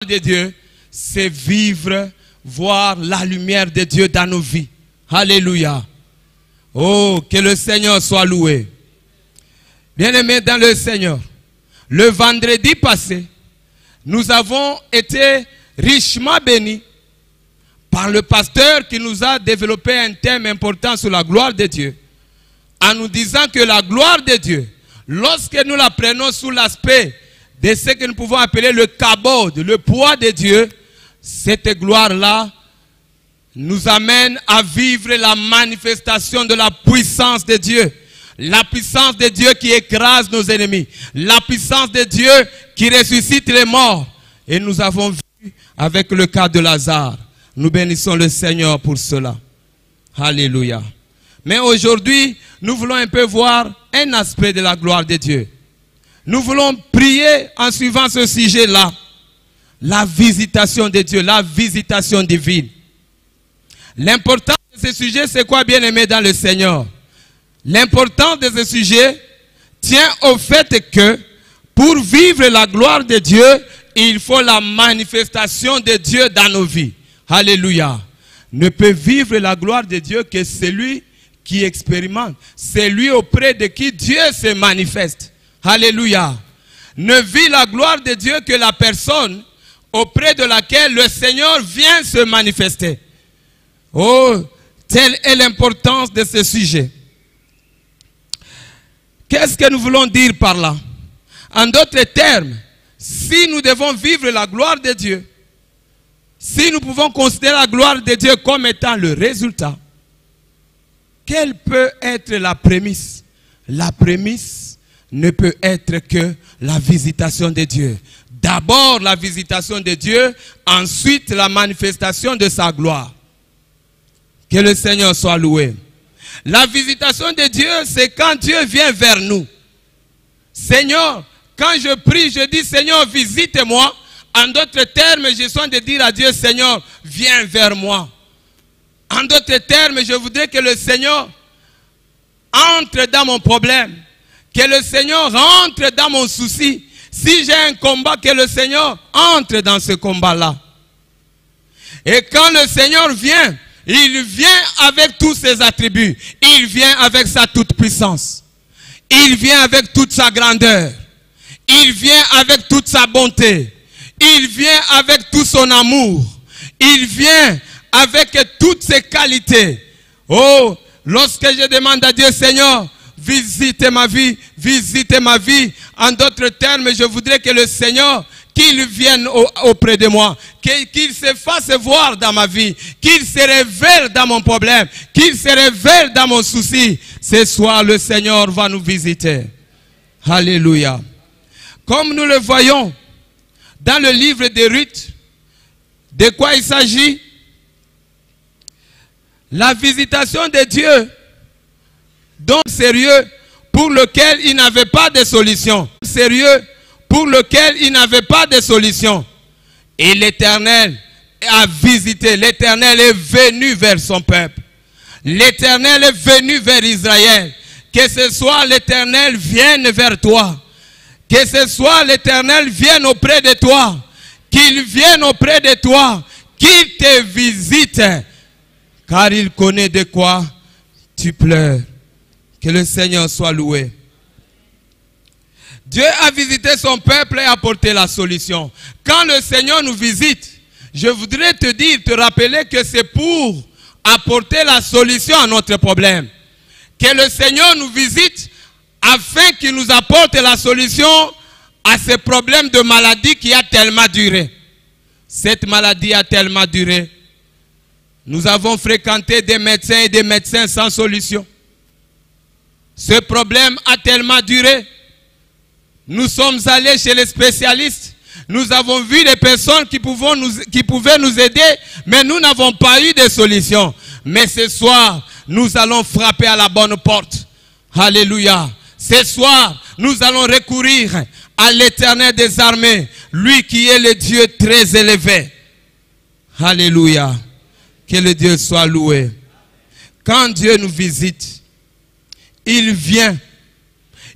de Dieu, c'est vivre, voir la lumière de Dieu dans nos vies. Alléluia. Oh, que le Seigneur soit loué. Bien-aimés dans le Seigneur, le vendredi passé, nous avons été richement bénis par le pasteur qui nous a développé un thème important sur la gloire de Dieu, en nous disant que la gloire de Dieu, lorsque nous la prenons sous l'aspect de ce que nous pouvons appeler le kabod, le poids de Dieu, cette gloire-là nous amène à vivre la manifestation de la puissance de Dieu. La puissance de Dieu qui écrase nos ennemis. La puissance de Dieu qui ressuscite les morts. Et nous avons vu avec le cas de Lazare. Nous bénissons le Seigneur pour cela. Alléluia. Mais aujourd'hui, nous voulons un peu voir un aspect de la gloire de Dieu. Nous voulons prier en suivant ce sujet-là. La visitation de Dieu, la visitation divine. L'importance de ce sujet, c'est quoi, bien-aimé dans le Seigneur? L'importance de ce sujet tient au fait que pour vivre la gloire de Dieu, il faut la manifestation de Dieu dans nos vies. Alléluia. Ne peut vivre la gloire de Dieu que celui qui expérimente. C'est lui auprès de qui Dieu se manifeste. Alléluia. Ne vit la gloire de Dieu que la personne auprès de laquelle le Seigneur vient se manifester. Oh, telle est l'importance de ce sujet. Qu'est-ce que nous voulons dire par là? En d'autres termes, si nous devons vivre la gloire de Dieu, si nous pouvons considérer la gloire de Dieu comme étant le résultat, quelle peut être la prémisse? La prémisse ne peut être que la visitation de Dieu. D'abord la visitation de Dieu, ensuite la manifestation de sa gloire. Que le Seigneur soit loué. La visitation de Dieu, c'est quand Dieu vient vers nous. Seigneur, quand je prie, je dis Seigneur, visite-moi. En d'autres termes, je suis de dire à Dieu, Seigneur, viens vers moi. En d'autres termes, je voudrais que le Seigneur entre dans mon problème. Que le Seigneur entre dans mon souci. Si j'ai un combat, que le Seigneur entre dans ce combat-là. Et quand le Seigneur vient, il vient avec tous ses attributs. Il vient avec sa toute-puissance. Il vient avec toute sa grandeur. Il vient avec toute sa bonté. Il vient avec tout son amour. Il vient avec toutes ses qualités. Oh, lorsque je demande à Dieu, Seigneur, visite ma vie, visite ma vie. En d'autres termes, je voudrais que le Seigneur, qu'il vienne auprès de moi, qu'il se fasse voir dans ma vie, qu'il se révèle dans mon problème, qu'il se révèle dans mon souci. Ce soir, le Seigneur va nous visiter. Alléluia. Comme nous le voyons dans le livre de Ruth, de quoi il s'agit? La visitation de Dieu, donc sérieux, pour lequel il n'avait pas de solution. Sérieux, pour lequel il n'avait pas de solution. Et l'Éternel a visité, l'Éternel est venu vers son peuple. L'Éternel est venu vers Israël. Que ce soit l'Éternel vienne vers toi. Que ce soit l'Éternel vienne auprès de toi. Qu'il vienne auprès de toi. Qu'il te visite. Car il connaît de quoi tu pleures. Que le Seigneur soit loué. Dieu a visité son peuple et a apporté la solution. Quand le Seigneur nous visite, je voudrais te dire, te rappeler que c'est pour apporter la solution à notre problème. Que le Seigneur nous visite afin qu'il nous apporte la solution à ce problème de maladie qui a tellement duré. Cette maladie a tellement duré. Nous avons fréquenté des médecins et des médecins sans solution. Ce problème a tellement duré. Nous sommes allés chez les spécialistes. Nous avons vu des personnes qui pouvaient nous aider, mais nous n'avons pas eu de solution. Mais ce soir, nous allons frapper à la bonne porte. Alléluia. Ce soir, nous allons recourir à l'Éternel des armées, lui qui est le Dieu très élevé. Alléluia. Que le Dieu soit loué. Quand Dieu nous visite, il vient.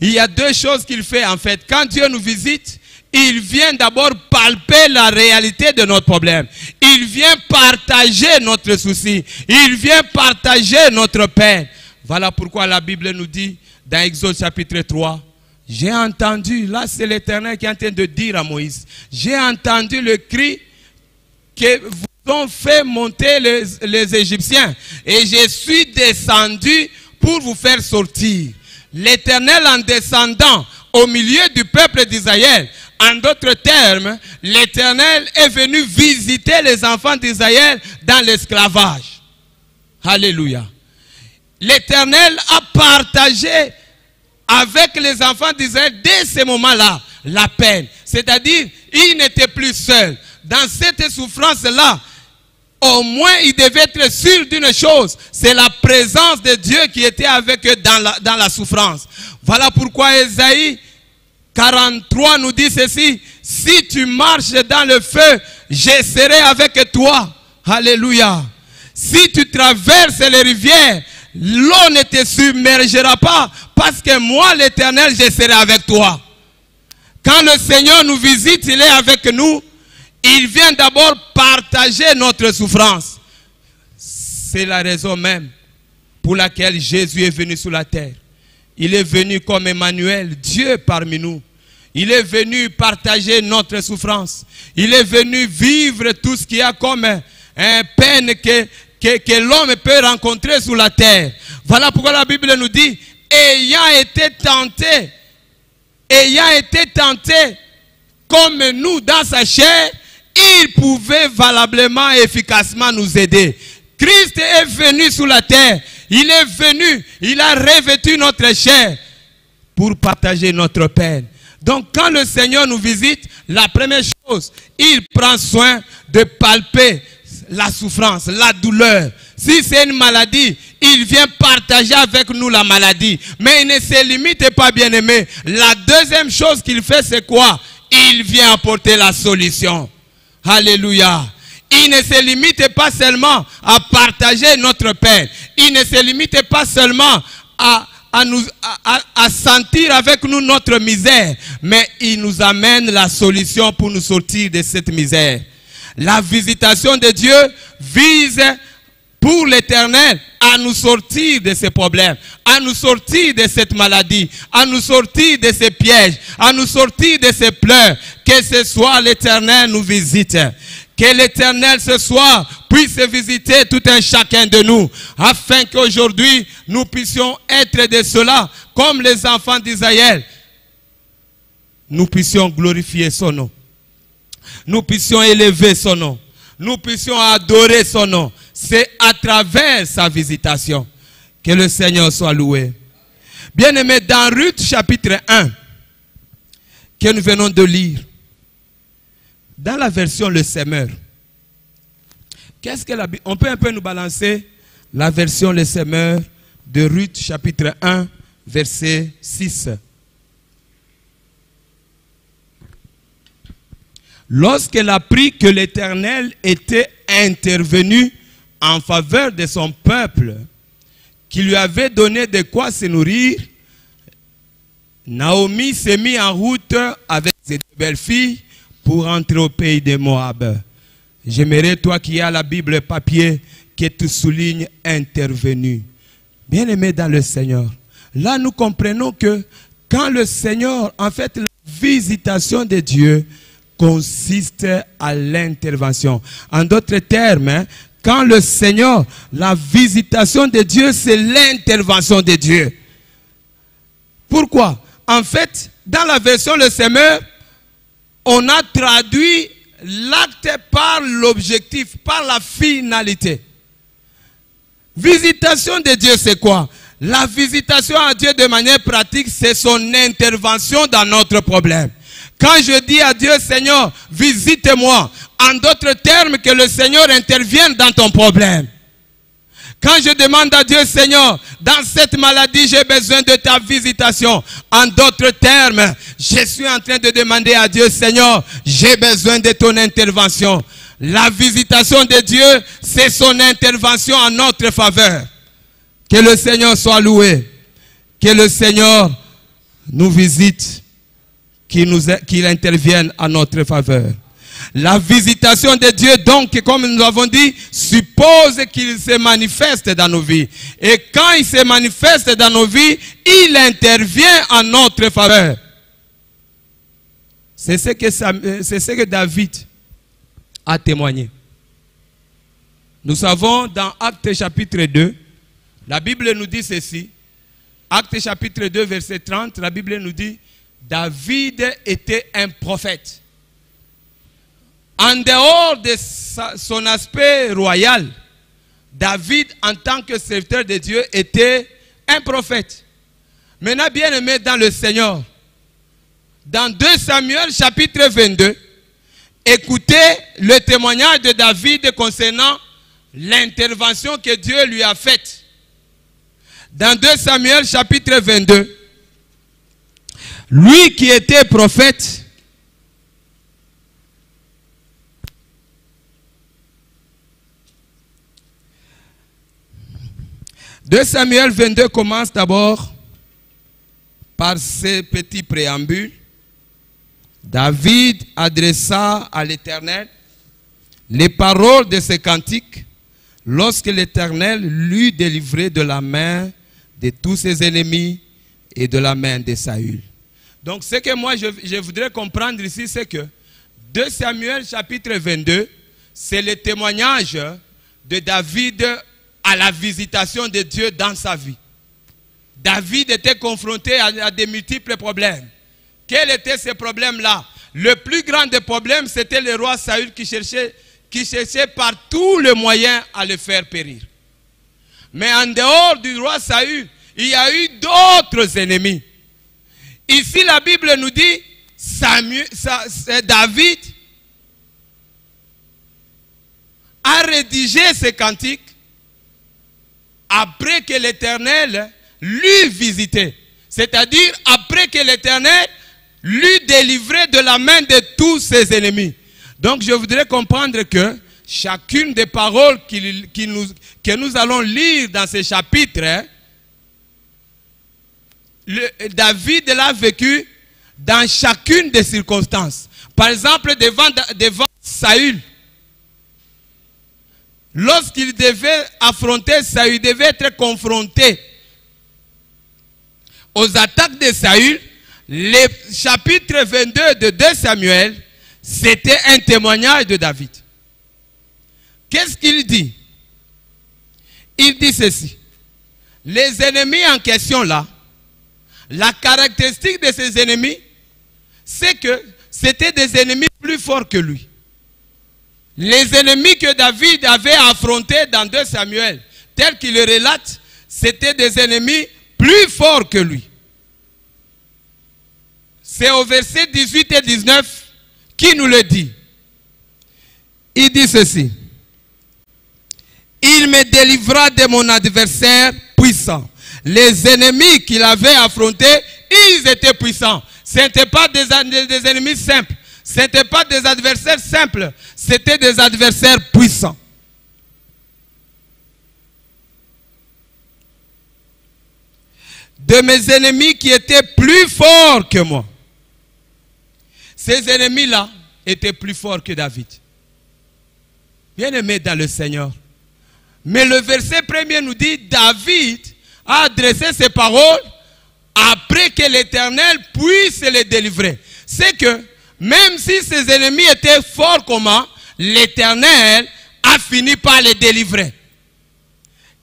Il y a deux choses qu'il fait en fait. Quand Dieu nous visite, il vient d'abord palper la réalité de notre problème. Il vient partager notre souci. Il vient partager notre peine. Voilà pourquoi la Bible nous dit dans Exode chapitre 3, j'ai entendu, là c'est l'Éternel qui est en train de dire à Moïse, j'ai entendu le cri que vous ont fait monter les Égyptiens et je suis descendu pour vous faire sortir. L'Éternel en descendant au milieu du peuple d'Israël, en d'autres termes, l'Éternel est venu visiter les enfants d'Israël dans l'esclavage. Alléluia. L'Éternel a partagé avec les enfants d'Israël dès ce moment-là la peine. C'est-à-dire, ils n'étaient plus seuls. Dans cette souffrance-là, au moins ils devaient être sûrs d'une chose, c'est la présence de Dieu qui était avec eux dans la souffrance. Voilà pourquoi Ésaïe 43 nous dit ceci, si tu marches dans le feu, je serai avec toi. Alléluia. Si tu traverses les rivières, l'eau ne te submergera pas, parce que moi, l'Éternel, je serai avec toi. Quand le Seigneur nous visite, il est avec nous. Il vient d'abord partager notre souffrance. C'est la raison même pour laquelle Jésus est venu sur la terre. Il est venu comme Emmanuel, Dieu parmi nous. Il est venu partager notre souffrance. Il est venu vivre tout ce qu'il y a comme peine que l'homme peut rencontrer sur la terre. Voilà pourquoi la Bible nous dit, ayant été tenté comme nous dans sa chair, il pouvait valablement et efficacement nous aider. Christ est venu sur la terre. Il est venu, il a revêtu notre chair pour partager notre peine. Donc quand le Seigneur nous visite, la première chose, il prend soin de palper la souffrance, la douleur. Si c'est une maladie, il vient partager avec nous la maladie. Mais il ne se limite pas, bien-aimé. La deuxième chose qu'il fait, c'est quoi? Il vient apporter la solution. Alléluia. Il ne se limite pas seulement à partager notre peine. Il ne se limite pas seulement à sentir avec nous notre misère. Mais il nous amène la solution pour nous sortir de cette misère. La visitation de Dieu vise pour l'Éternel à nous sortir de ces problèmes, à nous sortir de cette maladie, à nous sortir de ces pièges, à nous sortir de ces pleurs. Que ce soit l'Éternel nous visite. Que l'Éternel ce soir puisse visiter tout un chacun de nous, afin qu'aujourd'hui nous puissions être de cela, comme les enfants d'Israël. Nous puissions glorifier son nom. Nous puissions élever son nom. Nous puissions adorer son nom. C'est à travers sa visitation que le Seigneur soit loué. Bien-aimés, dans Ruth chapitre 1, que nous venons de lire, dans la version Le Semeur, qu'est-ce que on peut un peu nous balancer la version Le Semeur de Ruth chapitre 1, verset 6. Lorsqu'elle apprit que l'Éternel était intervenu en faveur de son peuple, qui lui avait donné de quoi se nourrir, Naomi s'est mise en route avec ses deux belles filles pour entrer au pays de Moab. J'aimerais, toi qui as la Bible papier, que tu soulignes intervenu. Bien-aimé dans le Seigneur, là nous comprenons que quand le Seigneur, en fait, la visitation de Dieu consiste à l'intervention. En d'autres termes, quand le Seigneur, la visitation de Dieu, c'est l'intervention de Dieu. Pourquoi? En fait, dans la version Le Semeur, on a traduit l'acte par l'objectif, par la finalité. Visitation de Dieu, c'est quoi? La visitation à Dieu de manière pratique, c'est son intervention dans notre problème. Quand je dis à Dieu, Seigneur, visite-moi, en d'autres termes, que le Seigneur intervienne dans ton problème. Quand je demande à Dieu, Seigneur, dans cette maladie, j'ai besoin de ta visitation. En d'autres termes, je suis en train de demander à Dieu, Seigneur, j'ai besoin de ton intervention. La visitation de Dieu, c'est son intervention en notre faveur. Que le Seigneur soit loué. Que le Seigneur nous visite qu'il intervienne à notre faveur. La visitation de Dieu, donc, comme nous avons dit, suppose qu'il se manifeste dans nos vies. Et quand il se manifeste dans nos vies, il intervient en notre faveur. C'est ce que David a témoigné. Nous savons dans Actes chapitre 2, la Bible nous dit ceci. Actes chapitre 2, verset 30, la Bible nous dit, David était un prophète. En dehors de son aspect royal, David, en tant que serviteur de Dieu, était un prophète. Maintenant, bien aimé dans le Seigneur, dans 2 Samuel chapitre 22, écoutez le témoignage de David concernant l'intervention que Dieu lui a faite. Dans 2 Samuel chapitre 22, lui qui était prophète, de Samuel 22 commence d'abord par ce petit préambule. David adressa à l'Éternel les paroles de ce cantique lorsque l'Éternel l'eut délivré de la main de tous ses ennemis et de la main de Saül. Donc ce que moi je voudrais comprendre ici, c'est que 2 Samuel chapitre 22, c'est le témoignage de David à la visitation de Dieu dans sa vie. David était confronté à de multiples problèmes. Quels étaient ces problèmes-là? Le plus grand des problèmes, c'était le roi Saül qui cherchait par tous les moyens à le faire périr. Mais en dehors du roi Saül, il y a eu d'autres ennemis. Ici, la Bible nous dit, David a rédigé ce cantique après que l'Éternel l'eut visité. C'est-à-dire après que l'Éternel l'eut délivré de la main de tous ses ennemis. Donc je voudrais comprendre que chacune des paroles que nous allons lire dans ce chapitre, David l'a vécu dans chacune des circonstances. Par exemple, devant Saül, lorsqu'il devait affronter Saül, il devait être confronté aux attaques de Saül. Le chapitre 22 de 2 Samuel, c'était un témoignage de David. Qu'est-ce qu'il dit? Il dit ceci. Les ennemis en question là, la caractéristique de ces ennemis, c'est que c'était des ennemis plus forts que lui. Les ennemis que David avait affrontés dans 2 Samuel, tel qu'il le relate, c'était des ennemis plus forts que lui. C'est au verset 18 et 19 qui nous le dit. Il dit ceci. Il me délivra de mon adversaire puissant. Les ennemis qu'il avait affrontés, ils étaient puissants. Ce n'étaient pas des ennemis simples. Ce n'étaient pas des adversaires simples. C'était des adversaires puissants. De mes ennemis qui étaient plus forts que moi. Ces ennemis-là étaient plus forts que David. Bien-aimé dans le Seigneur. Mais le verset premier nous dit, David a adressé ses paroles après que l'Éternel puisse les délivrer. C'est que, même si ses ennemis étaient forts comment, l'Éternel a fini par les délivrer.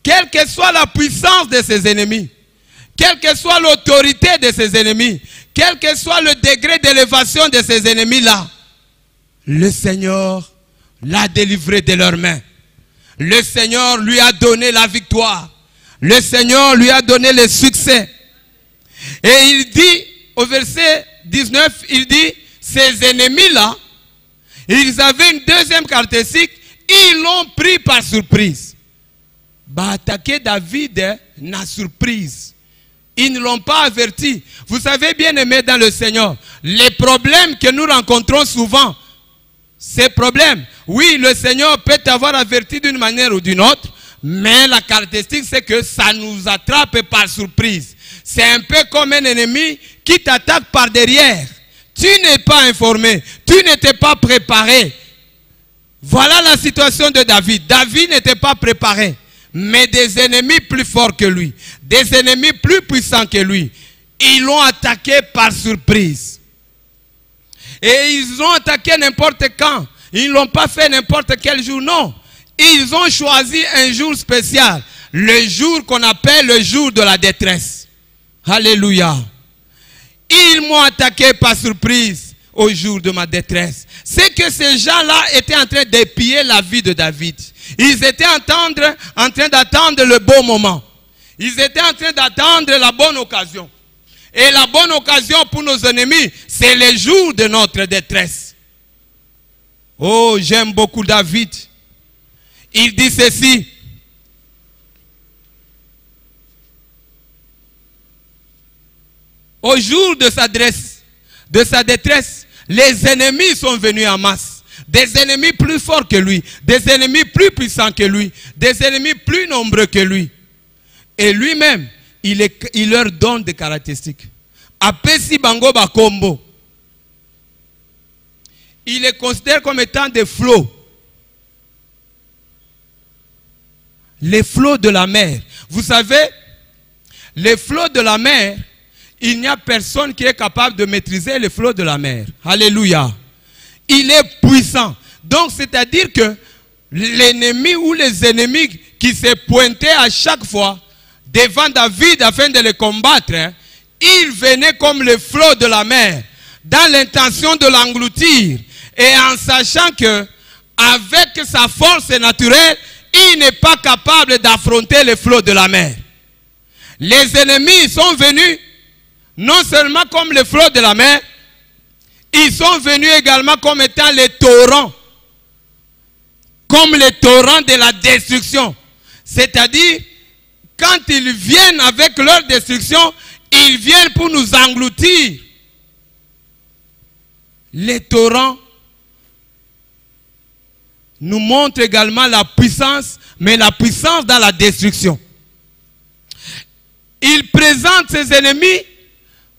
Quelle que soit la puissance de ses ennemis, quelle que soit l'autorité de ses ennemis, quel que soit le degré d'élévation de ses ennemis-là, le Seigneur l'a délivré de leurs mains. Le Seigneur lui a donné la victoire. Le Seigneur lui a donné le succès. Et il dit, au verset 19, il dit, ces ennemis-là, ils avaient une deuxième caractéristique, ils l'ont pris par surprise. Attaquer David n'a surprise. Ils ne l'ont pas averti. Vous savez, bien aimé dans le Seigneur, les problèmes que nous rencontrons souvent, ces problèmes, oui, le Seigneur peut t'avoir averti d'une manière ou d'une autre, mais la caractéristique, c'est que ça nous attrape par surprise. C'est un peu comme un ennemi qui t'attaque par derrière. Tu n'es pas informé. Tu n'étais pas préparé. Voilà la situation de David. David n'était pas préparé. Mais des ennemis plus forts que lui. Des ennemis plus puissants que lui. Ils l'ont attaqué par surprise. Et ils ont attaqué n'importe quand. Ils ne l'ont pas fait n'importe quel jour. Non. Ils ont choisi un jour spécial. Le jour qu'on appelle le jour de la détresse. Alléluia. Ils m'ont attaqué par surprise au jour de ma détresse. C'est que ces gens-là étaient en train d'épier la vie de David. Ils étaient en train d'attendre le bon moment. Ils étaient en train d'attendre la bonne occasion. Et la bonne occasion pour nos ennemis, c'est le jour de notre détresse. Oh, j'aime beaucoup David. Il dit ceci. Au jour de sa détresse, les ennemis sont venus en masse. Des ennemis plus forts que lui. Des ennemis plus puissants que lui. Des ennemis plus nombreux que lui. Et lui-même, il leur donne des caractéristiques. Apesi bango bakombo. Il les considère comme étant des flots. Les flots de la mer. Vous savez, les flots de la mer, il n'y a personne qui est capable de maîtriser les flots de la mer. Alléluia. Il est puissant. Donc, c'est-à-dire que l'ennemi ou les ennemis qui se pointaient à chaque fois devant David afin de les combattre, ils venaient comme les flots de la mer, dans l'intention de l'engloutir. Et en sachant que, avec sa force naturelle, il n'est pas capable d'affronter les flots de la mer. Les ennemis sont venus non seulement comme les flots de la mer, ils sont venus également comme étant les torrents. Comme les torrents de la destruction. C'est-à-dire, quand ils viennent avec leur destruction, ils viennent pour nous engloutir. Les torrents nous montrent également la puissance, mais la puissance dans la destruction. Il présente ses ennemis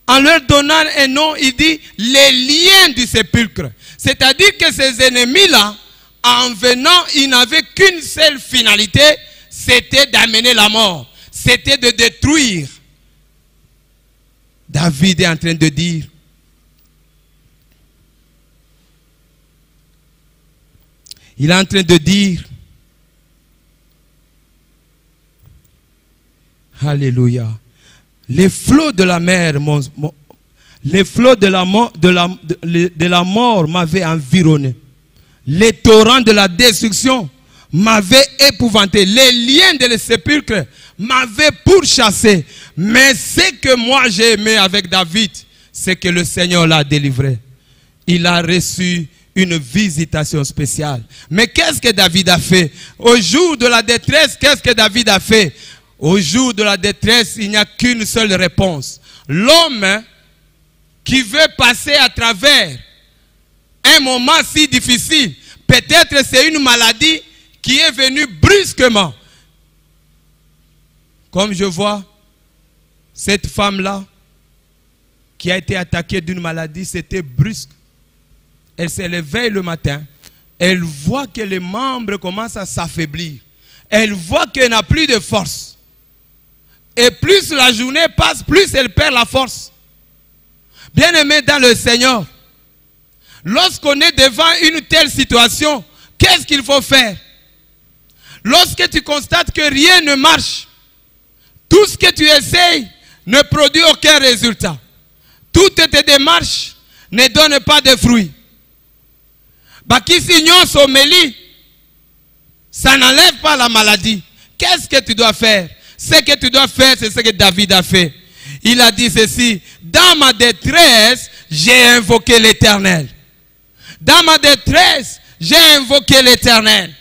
en leur donnant un nom, il dit les liens du sépulcre. C'est-à-dire que ces ennemis-là, en venant, ils n'avaient qu'une seule finalité, c'était d'amener la mort. C'était de détruire. David est en train de dire, il est en train de dire, alléluia. Les flots de la mer, les flots de la mort m'avaient environné. Les torrents de la destruction m'avaient épouvanté. Les liens de le sépulcre m'avaient pourchassé. Mais ce que moi j'ai aimé avec David, c'est que le Seigneur l'a délivré. Il a reçu une visitation spéciale. Mais qu'est-ce que David a fait? Au jour de la détresse, qu'est-ce que David a fait? Au jour de la détresse, il n'y a qu'une seule réponse. L'homme qui veut passer à travers un moment si difficile, peut-être c'est une maladie qui est venue brusquement. Comme je vois cette femme-là qui a été attaquée d'une maladie, c'était brusque. Elle se réveille le matin, elle voit que les membres commencent à s'affaiblir. Elle voit qu'elle n'a plus de force. Et plus la journée passe, plus elle perd la force. Bien-aimé dans le Seigneur, lorsqu'on est devant une telle situation, qu'est-ce qu'il faut faire? Lorsque tu constates que rien ne marche, tout ce que tu essayes ne produit aucun résultat. Toutes tes démarches ne donnent pas de fruits. Bakisi nyonso meli, ça n'enlève pas la maladie. Qu'est-ce que tu dois faire? Ce que tu dois faire, c'est ce que David a fait. Il a dit ceci: dans ma détresse, j'ai invoqué l'Éternel. Dans ma détresse, j'ai invoqué l'Éternel.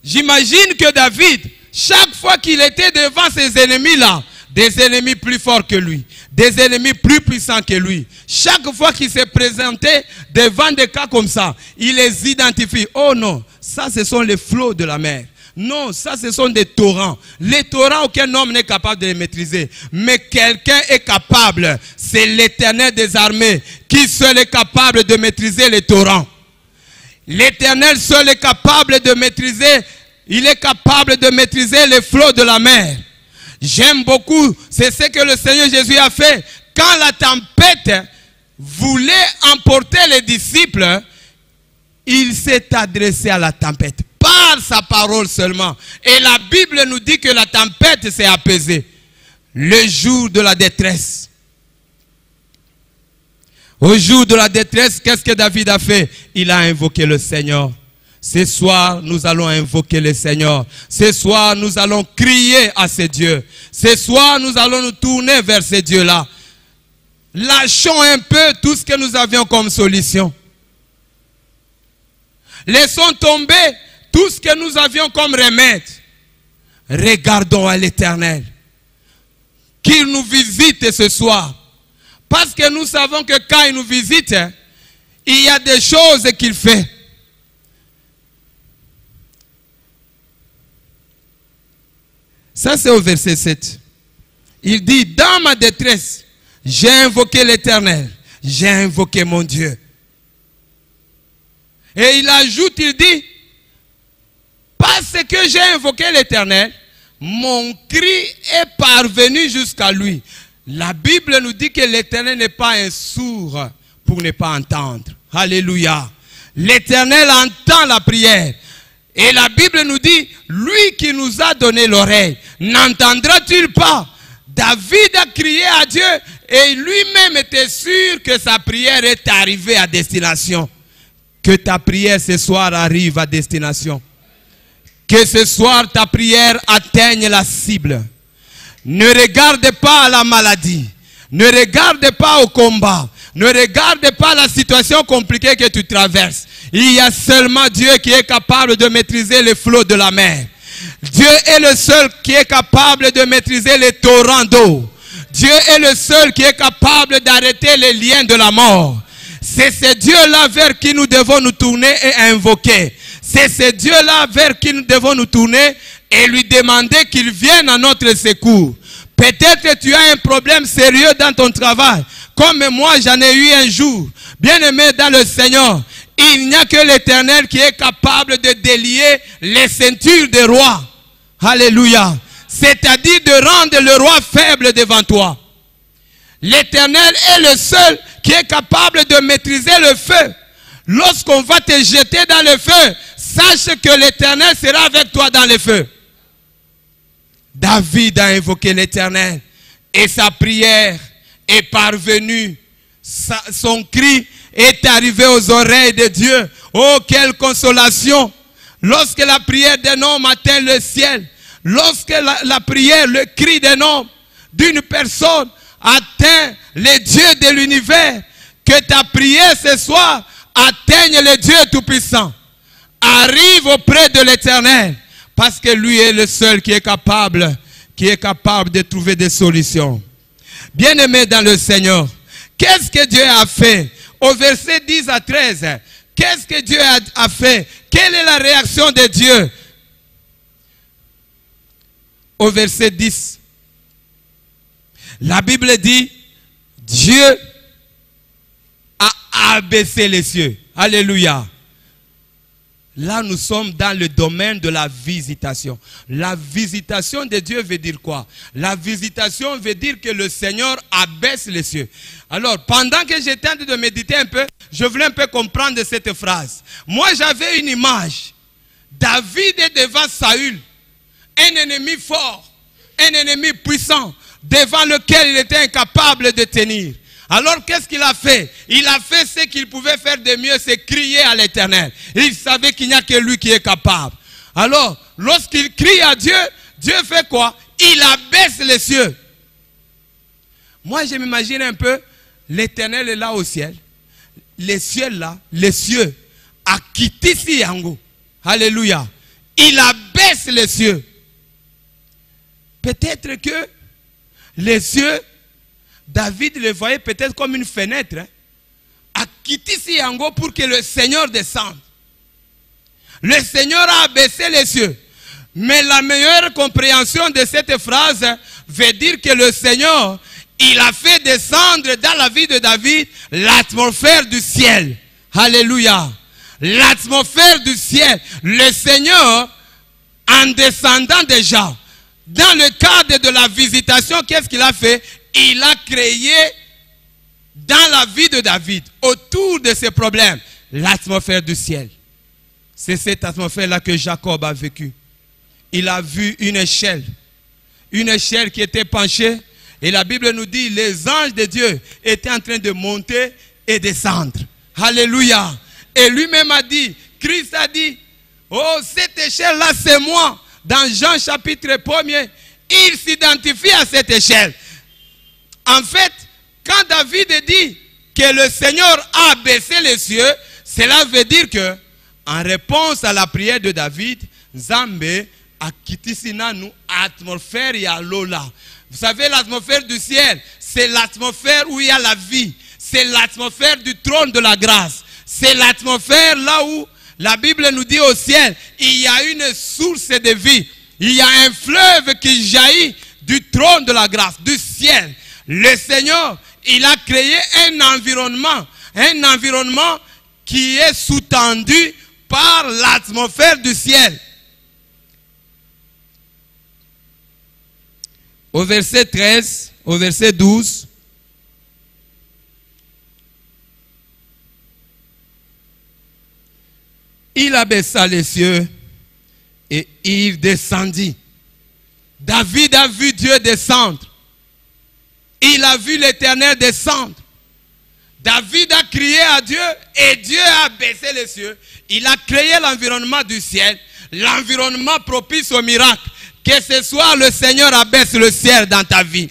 J'imagine que David, chaque fois qu'il était devant ses ennemis-là, des ennemis plus forts que lui, des ennemis plus puissants que lui, chaque fois qu'il s'est présenté devant des cas comme ça, il les identifie. Oh non, ça ce sont les flots de la mer. Non, ça ce sont des torrents. Les torrents, aucun homme n'est capable de les maîtriser. Mais quelqu'un est capable. C'est l'Éternel des armées qui seul est capable de maîtriser les torrents. L'Éternel seul est capable de maîtriser. Il est capable de maîtriser les flots de la mer. J'aime beaucoup. C'est ce que le Seigneur Jésus a fait. Quand la tempête voulait emporter les disciples, il s'est adressé à la tempête. Par sa parole seulement. Et la Bible nous dit que la tempête s'est apaisée. Le jour de la détresse. Au jour de la détresse, qu'est-ce que David a fait? Il a invoqué le Seigneur. Ce soir, nous allons invoquer le Seigneur. Ce soir, nous allons crier à ces dieux. Ce soir, nous allons nous tourner vers ces dieux-là. Lâchons un peu tout ce que nous avions comme solution. Laissons tomber tout ce que nous avions comme remède. Regardons à l'Éternel. Qu'il nous visite ce soir. Parce que nous savons que quand il nous visite, il y a des choses qu'il fait. Ça c'est au verset 7. Il dit, dans ma détresse, j'ai invoqué l'Éternel. J'ai invoqué mon Dieu. Et il ajoute, il dit, parce que j'ai invoqué l'Éternel, mon cri est parvenu jusqu'à lui. La Bible nous dit que l'Éternel n'est pas un sourd pour ne pas entendre. Alléluia. L'Éternel entend la prière. Et la Bible nous dit, lui qui nous a donné l'oreille, n'entendra-t-il pas? David a crié à Dieu et lui-même était sûr que sa prière est arrivée à destination. Que ta prière ce soir arrive à destination. Que ce soir ta prière atteigne la cible. Ne regarde pas la maladie. Ne regarde pas au combat. Ne regarde pas la situation compliquée que tu traverses. Il y a seulement Dieu qui est capable de maîtriser les flots de la mer. Dieu est le seul qui est capable de maîtriser les torrents d'eau. Dieu est le seul qui est capable d'arrêter les liens de la mort. C'est ce Dieu-là vers qui nous devons nous tourner et invoquer. C'est ce Dieu-là vers qui nous devons nous tourner et lui demander qu'il vienne à notre secours. Peut-être que tu as un problème sérieux dans ton travail, comme moi j'en ai eu un jour. Bien-aimé dans le Seigneur, il n'y a que l'Éternel qui est capable de délier les ceintures des rois. Alléluia. C'est-à-dire de rendre le roi faible devant toi. L'Éternel est le seul qui est capable de maîtriser le feu. Lorsqu'on va te jeter dans le feu, sache que l'Éternel sera avec toi dans le feu. David a invoqué l'Éternel et sa prière est parvenue. Son cri est arrivé aux oreilles de Dieu. Oh, quelle consolation! Lorsque la prière d'un homme atteint le ciel, lorsque la prière, le cri d'un homme, d'une personne atteint les dieux de l'univers, que ta prière ce soir atteigne le Dieu Tout-Puissant. Arrive auprès de l'Éternel, parce que lui est le seul qui est capable de trouver des solutions. Bien-aimé dans le Seigneur, qu'est-ce que Dieu a fait? Au verset 10 à 13, qu'est-ce que Dieu a fait? Quelle est la réaction de Dieu? Au verset 10, la Bible dit, Dieu a abaissé les cieux. Alléluia. Là, nous sommes dans le domaine de la visitation. La visitation de Dieu veut dire quoi? La visitation veut dire que le Seigneur abaisse les cieux. Alors, pendant que j'étais en train de méditer un peu, je voulais un peu comprendre cette phrase. Moi, j'avais une image. David est devant Saül, un ennemi fort, un ennemi puissant, devant lequel il était incapable de tenir. Alors qu'est-ce qu'il a fait? Il a fait ce qu'il pouvait faire de mieux, c'est crier à l'Éternel. Il savait qu'il n'y a que lui qui est capable. Alors, lorsqu'il crie à Dieu, Dieu fait quoi? Il abaisse les cieux. Moi, je m'imagine un peu, l'Éternel est là au ciel. Les cieux là, les cieux, à Kitisi Yango. Alléluia. Il abaisse les cieux. Peut-être que les cieux, David les voyait peut-être comme une fenêtre, hein, à Kitisi Yango pour que le Seigneur descende. Le Seigneur a abaissé les cieux. Mais la meilleure compréhension de cette phrase veut dire que le Seigneur, il a fait descendre dans la vie de David l'atmosphère du ciel. Alléluia. L'atmosphère du ciel. Le Seigneur, en descendant déjà, dans le cadre de la visitation, qu'est-ce qu'il a fait? Il a créé dans la vie de David, autour de ses problèmes, l'atmosphère du ciel. C'est cette atmosphère-là que Jacob a vécu. Il a vu une échelle qui était penchée. Et la Bible nous dit, les anges de Dieu étaient en train de monter et descendre. Alléluia. Et lui-même a dit, Christ a dit, oh, cette échelle-là, c'est moi. Dans Jean chapitre 1er, il s'identifie à cette échelle. En fait, quand David dit que le Seigneur a baissé les cieux, cela veut dire que, en réponse à la prière de David, Zambé a quitté Sinanu, atmosphère et à l'Ola. Vous savez, l'atmosphère du ciel, c'est l'atmosphère où il y a la vie. C'est l'atmosphère du trône de la grâce. C'est l'atmosphère là où la Bible nous dit au ciel, il y a une source de vie. Il y a un fleuve qui jaillit du trône de la grâce, du ciel. Le Seigneur, il a créé un environnement qui est sous-tendu par l'atmosphère du ciel. Au verset 13, au verset 12, il abaissa les cieux et il descendit. David a vu Dieu descendre. Il a vu l'Éternel descendre. David a crié à Dieu et Dieu a baissé les cieux. Il a créé l'environnement du ciel, l'environnement propice au miracle. Que ce soit le Seigneur abaisse le ciel dans ta vie.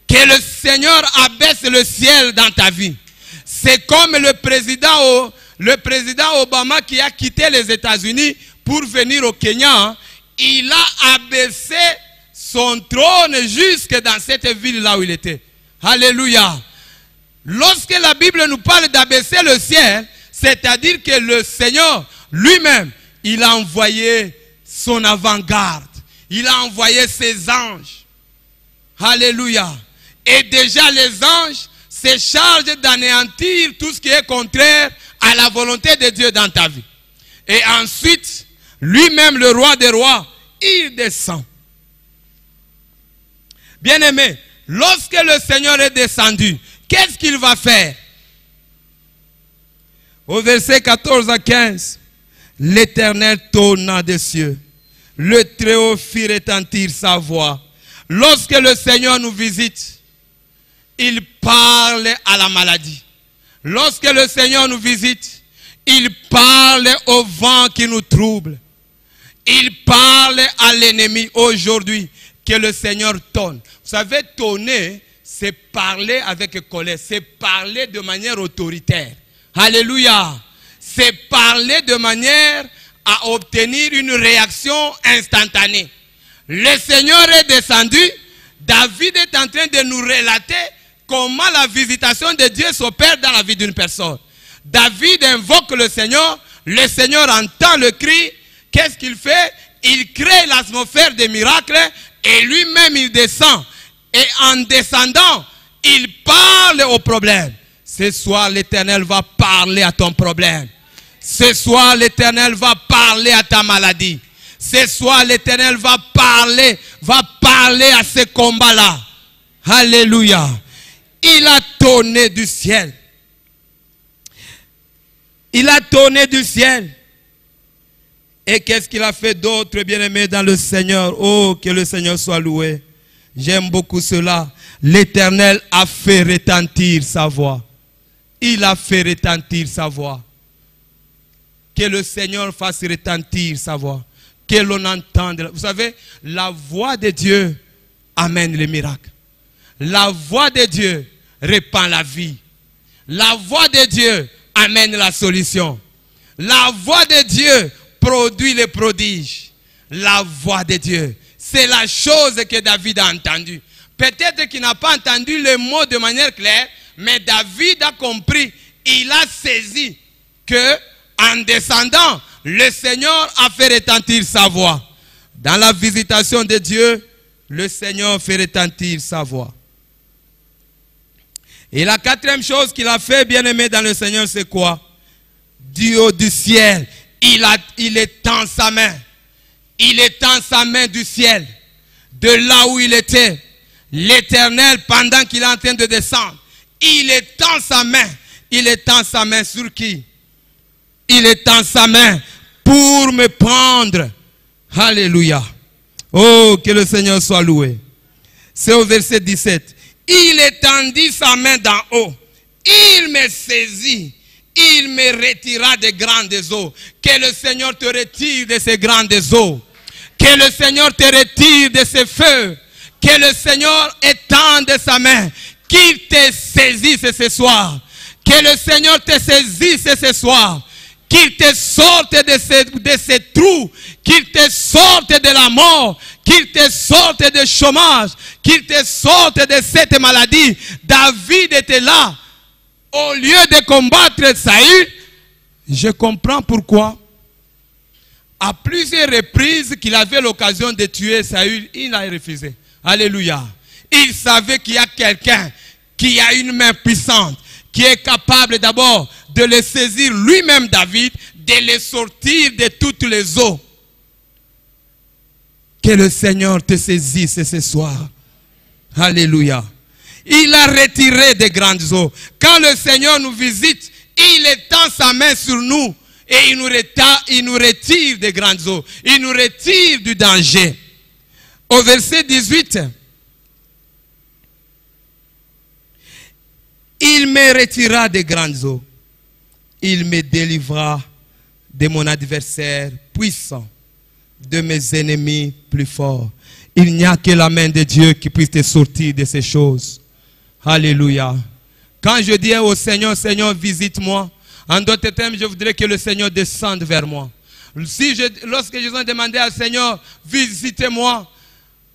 Que le Seigneur abaisse le ciel dans ta vie. C'est comme le président Obama qui a quitté les États-Unis pour venir au Kenya. Il a abaissé son trône jusque dans cette ville-là où il était. Alléluia. Lorsque la Bible nous parle d'abaisser le ciel, c'est-à-dire que le Seigneur lui-même, il a envoyé son avant-garde. Il a envoyé ses anges. Alléluia. Et déjà les anges se chargent d'anéantir tout ce qui est contraire à la volonté de Dieu dans ta vie. Et ensuite, lui-même, le roi des rois, il descend. Bien-aimé, lorsque le Seigneur est descendu, qu'est-ce qu'il va faire? Au verset 14 à 15, l'Éternel tonna des cieux. Le Très-Haut fit retentir sa voix. Lorsque le Seigneur nous visite, il parle à la maladie. Lorsque le Seigneur nous visite, il parle au vent qui nous trouble. Il parle à l'ennemi aujourd'hui. Que le Seigneur tonne. Vous savez, tonner, c'est parler avec colère. C'est parler de manière autoritaire. Alléluia. C'est parler de manière à obtenir une réaction instantanée. Le Seigneur est descendu. David est en train de nous relater comment la visitation de Dieu s'opère dans la vie d'une personne. David invoque le Seigneur entend le cri. Qu'est-ce qu'il fait? Il crée l'atmosphère des miracles et lui-même il descend. Et en descendant, il parle au problème. Ce soir, l'Éternel va parler à ton problème. Ce soir, l'Éternel va parler à ta maladie. Ce soir, l'Éternel va parler à ce combat-là. Alléluia. Il a tonné du ciel. Il a tonné du ciel. Et qu'est-ce qu'il a fait d'autre, bien-aimé, dans le Seigneur? Oh, que le Seigneur soit loué. J'aime beaucoup cela. L'Éternel a fait retentir sa voix. Il a fait retentir sa voix. Que le Seigneur fasse retentir sa voix. Que l'on entende. Vous savez, la voix de Dieu amène les miracles. La voix de Dieu répand la vie. La voix de Dieu amène la solution. La voix de Dieu produit les prodiges. La voix de Dieu. C'est la chose que David a entendue. Peut-être qu'il n'a pas entendu les mots de manière claire, mais David a compris. Il a saisi que en descendant, le Seigneur a fait retentir sa voix. Dans la visitation de Dieu, le Seigneur fait retentir sa voix. Et la quatrième chose qu'il a fait, bien-aimé dans le Seigneur, c'est quoi? Du haut du ciel, il étend sa main. Il étend sa main du ciel, de là où il était. L'Éternel, pendant qu'il est en train de descendre, il étend sa main. Il étend sa main sur qui? Il étend sa main pour me prendre. Alléluia. Oh, que le Seigneur soit loué. C'est au verset 17. Il étendit sa main d'en haut. Il me saisit. Il me retira des grandes eaux. Que le Seigneur te retire de ces grandes eaux. Que le Seigneur te retire de ces feux. Que le Seigneur étende sa main. Qu'il te saisisse ce soir. Que le Seigneur te saisisse ce soir. Qu'il te sorte de ces trous. Qu'il te sorte de la mort. Qu'il te sorte du chômage. Qu'il te sorte de cette maladie. David était là. Au lieu de combattre Saül, je comprends pourquoi. À plusieurs reprises qu'il avait l'occasion de tuer Saül, il a refusé. Alléluia. Il savait qu'il y a quelqu'un qui a une main puissante, qui est capable d'abord de le saisir lui-même, David, de le sortir de toutes les eaux. Que le Seigneur te saisisse ce soir. Alléluia. Il a retiré des grandes eaux. Quand le Seigneur nous visite, il étend sa main sur nous et il nous retire des grandes eaux. Il nous retire du danger. Au verset 18, il me retira des grandes eaux. Il me délivra de mon adversaire puissant, de mes ennemis plus forts. Il n'y a que la main de Dieu qui puisse te sortir de ces choses. Alléluia. Quand je dis au Seigneur, Seigneur, visite-moi, en d'autres termes, je voudrais que le Seigneur descende vers moi. Lorsque je demandé au Seigneur, visitez-moi,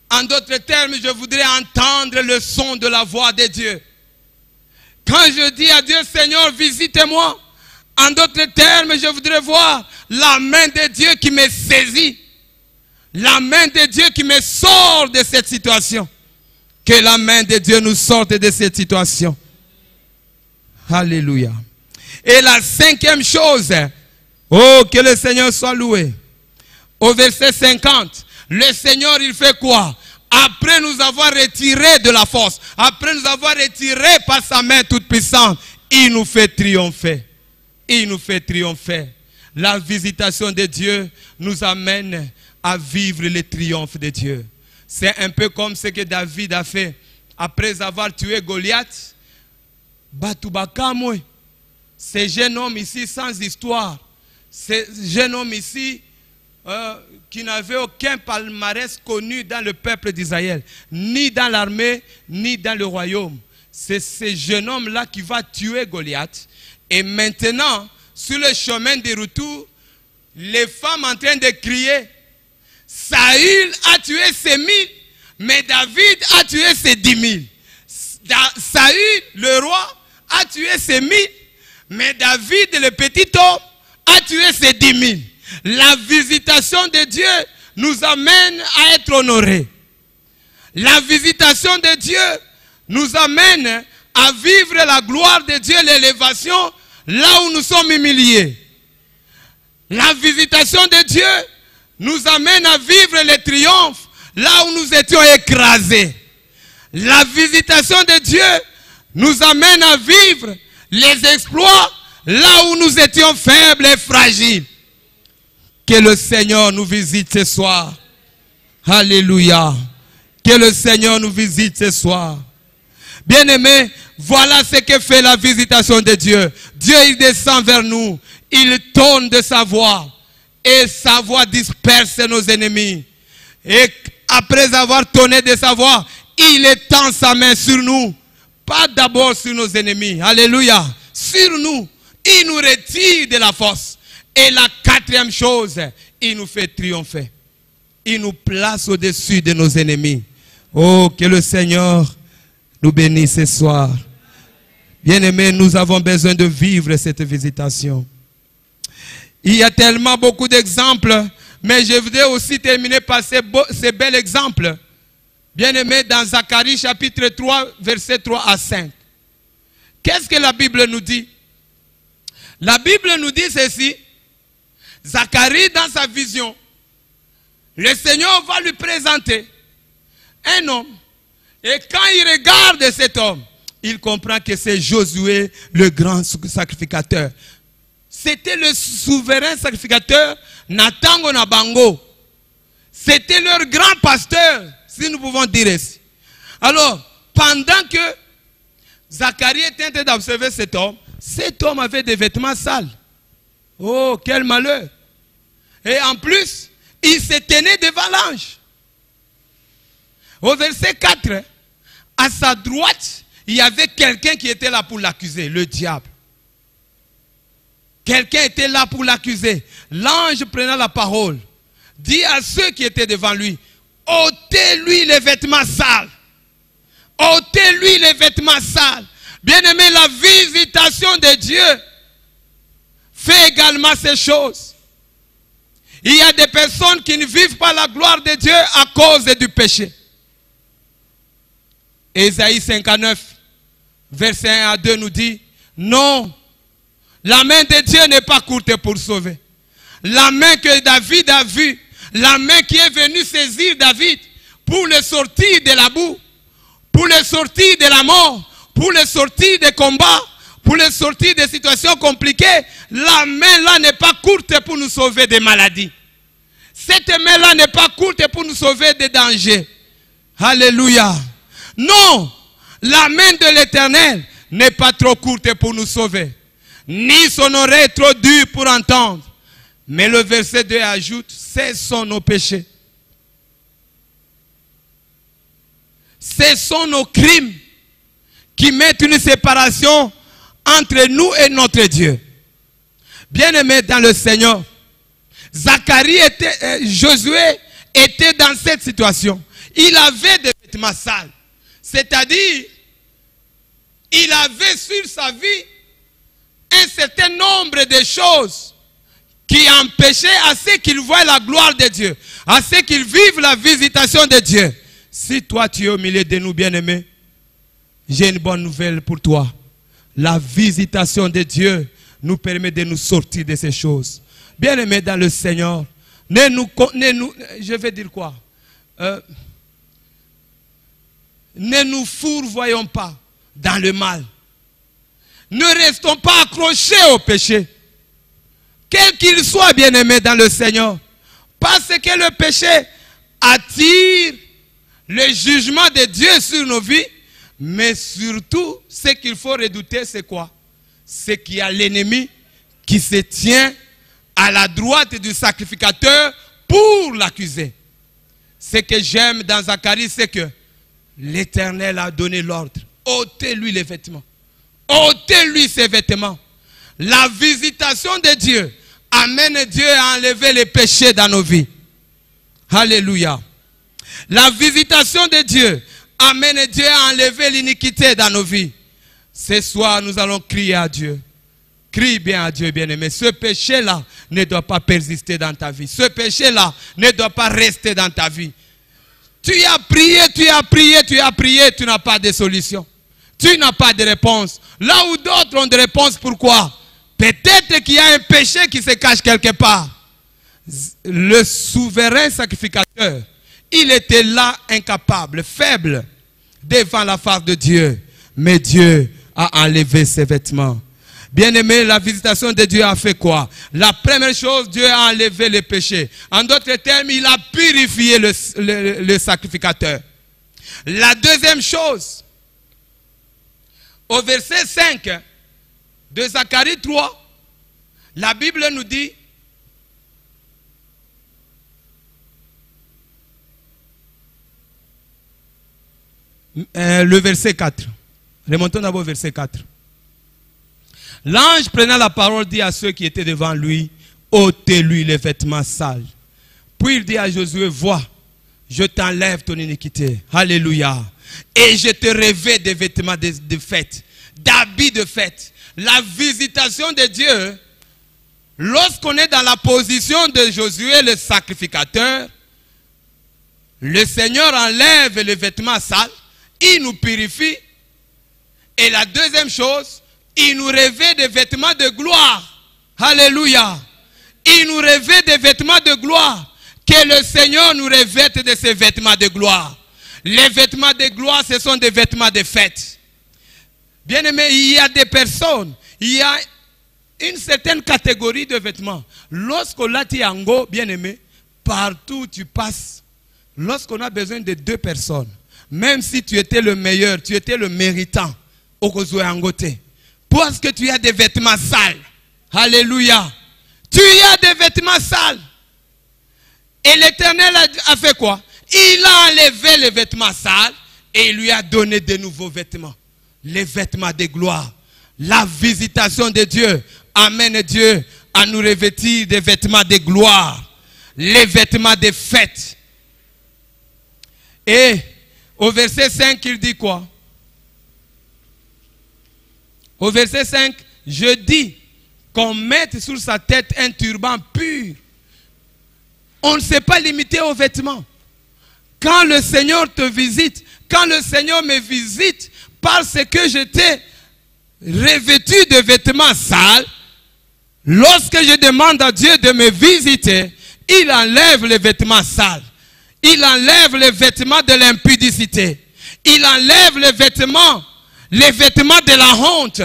en d'autres termes, je voudrais entendre le son de la voix de Dieu. Quand je dis à Dieu, Seigneur, visitez-moi, en d'autres termes, je voudrais voir la main de Dieu qui me saisit. La main de Dieu qui me sort de cette situation. Que la main de Dieu nous sorte de cette situation. Alléluia. Et la cinquième chose, oh, que le Seigneur soit loué. Au verset 50, le Seigneur, il fait quoi? Après nous avoir retiré de la force, après nous avoir retiré par sa main toute puissante, il nous fait triompher. Il nous fait triompher. La visitation de Dieu nous amène à vivre le triomphe de Dieu. C'est un peu comme ce que David a fait après avoir tué Goliath. Batoubakamwe, ce jeune homme ici sans histoire, ce jeune homme ici qui n'avait aucun palmarès connu dans le peuple d'Israël, ni dans l'armée, ni dans le royaume. C'est ce jeune homme-là qui va tuer Goliath. Et maintenant, sur le chemin de retour, les femmes en train de crier, Saül a tué ses 1000, mais David a tué ses 10 000. Saül, le roi, a tué ses 1000, mais David, le petit homme, a tué ses 10 000. La visitation de Dieu nous amène à être honorés. La visitation de Dieu nous amène à vivre la gloire de Dieu, l'élévation, là où nous sommes humiliés. La visitation de Dieu nous amène à vivre le triomphe là où nous étions écrasés. La visitation de Dieu nous amène à vivre les exploits là où nous étions faibles et fragiles. Que le Seigneur nous visite ce soir. Alléluia. Que le Seigneur nous visite ce soir. Bien-aimés, voilà ce que fait la visitation de Dieu. Dieu, il descend vers nous. Il tourne de sa voix. Et sa voix disperse nos ennemis. Et après avoir tourné de sa voix, il étend sa main sur nous. Pas d'abord sur nos ennemis. Alléluia. Sur nous. Il nous retire de la force. Et la quatrième chose, il nous fait triompher. Il nous place au-dessus de nos ennemis. Oh, que le Seigneur nous bénisse ce soir. Bien-aimés, nous avons besoin de vivre cette visitation. Il y a tellement beaucoup d'exemples, Mais je voudrais aussi terminer par ces bels exemples. Bien-aimés, dans Zacharie chapitre 3, versets 3 à 5. Qu'est-ce que la Bible nous dit? La Bible nous dit ceci. Zacharie, dans sa vision, le Seigneur va lui présenter un homme. Et quand il regarde cet homme, il comprend que c'est Josué, le grand sacrificateur. C'était le souverain sacrificateur Natango Nabango. C'était leur grand pasteur, si nous pouvons dire ainsi. Alors, pendant que Zacharie était en train d'observer cet homme avait des vêtements sales. Oh, quel malheur! Et en plus, il se tenait devant l'ange. Au verset 4, à sa droite, il y avait quelqu'un qui était là pour l'accuser, le diable. Quelqu'un était là pour l'accuser. L'ange prenant la parole, dit à ceux qui étaient devant lui, ôtez-lui les vêtements sales. Ôtez-lui les vêtements sales. Bien-aimé, la visitation de Dieu fait également ces choses. Il y a des personnes qui ne vivent pas la gloire de Dieu à cause du péché. Ésaïe 59, verset 1 à 2 nous dit, non, la main de Dieu n'est pas courte pour sauver. La main que David a vue, la main qui est venue saisir David pour le sortir de la boue, pour le sortir de la mort, pour le sortir des combats, pour le sortir des situations compliquées, la main là n'est pas courte pour nous sauver des maladies. Cette main là n'est pas courte pour nous sauver des dangers. Alléluia. Non, la main de l'Éternel n'est pas trop courte pour nous sauver, ni son oreille trop dure pour entendre. Mais le verset 2 ajoute, cessons nos péchés. Cessons nos crimes qui mettent une séparation entre nous et notre Dieu. Bien-aimés dans le Seigneur, Josué était dans cette situation. Il avait des vêtements sales. C'est-à-dire, il avait sur sa vie un certain nombre de choses qui empêchaient à ce qu'il voie la gloire de Dieu, à ce qu'il vive la visitation de Dieu. Si toi tu es au milieu de nous, bien-aimés, j'ai une bonne nouvelle pour toi. La visitation de Dieu nous permet de nous sortir de ces choses. Bien-aimés dans le Seigneur, je vais dire quoi? Ne nous fourvoyons pas dans le mal. Ne restons pas accrochés au péché. Quel qu'il soit, bien-aimé dans le Seigneur. Parce que le péché attire le jugement de Dieu sur nos vies. Mais surtout, ce qu'il faut redouter, c'est quoi? C'est qu'il y a l'ennemi qui se tient à la droite du sacrificateur pour l'accuser. Ce que j'aime dans Zacharie, c'est que l'Éternel a donné l'ordre. Ôtez-lui les vêtements. Ôtez-lui ses vêtements. La visitation de Dieu amène Dieu à enlever les péchés dans nos vies. Alléluia. La visitation de Dieu amène Dieu à enlever l'iniquité dans nos vies. Ce soir, nous allons crier à Dieu. Crie bien à Dieu, bien-aimé. Ce péché-là ne doit pas persister dans ta vie. Ce péché-là ne doit pas rester dans ta vie. Tu as prié, tu as prié, tu as prié, tu n'as pas de solution. Tu n'as pas de réponse. Là où d'autres ont des réponses, pourquoi? Peut-être qu'il y a un péché qui se cache quelque part. Le souverain sacrificateur, il était là incapable, faible, devant la face de Dieu. Mais Dieu a enlevé ses vêtements. Bien-aimé, la visitation de Dieu a fait quoi? La première chose, Dieu a enlevé les péchés. En d'autres termes, il a purifié le sacrificateur. La deuxième chose, au verset 5 de Zacharie 3, la Bible nous dit, le verset 4. Remontons d'abord au verset 4. L'ange prenant la parole dit à ceux qui étaient devant lui, ôtez-lui les vêtements sales. Puis il dit à Josué, vois, je t'enlève ton iniquité. Alléluia. Et je te revêts des vêtements de fête, d'habits de fête. La visitation de Dieu lorsqu'on est dans la position de Josué le sacrificateur, le Seigneur enlève les vêtements sales, il nous purifie. Et la deuxième chose, il nous revêt des vêtements de gloire. Alléluia. Il nous revêt des vêtements de gloire. Que le Seigneur nous revête de ces vêtements de gloire. Les vêtements de gloire, ce sont des vêtements de fête. Bien-aimé, il y a des personnes, il y a une certaine catégorie de vêtements. Lorsqu'on l'a dit en go, bien-aimé, partout où tu passes, lorsqu'on a besoin de deux personnes, même si tu étais le meilleur, tu étais le méritant, au Kozoé Angoté, parce que tu as des vêtements sales. Alléluia. Tu as des vêtements sales. Et l'Éternel a fait quoi? Il a enlevé les vêtements sales et il lui a donné de nouveaux vêtements. Les vêtements de gloire. La visitation de Dieu amène Dieu à nous revêtir des vêtements de gloire. Les vêtements de fête. Et au verset 5, il dit quoi? Au verset 5, je dis qu'on mette sur sa tête un turban pur. On ne s'est pas limité aux vêtements. Quand le Seigneur te visite, quand le Seigneur me visite, parce que j'étais revêtu de vêtements sales, lorsque je demande à Dieu de me visiter, il enlève les vêtements sales. Il enlève les vêtements de l'impudicité. Il enlève les vêtements de la honte.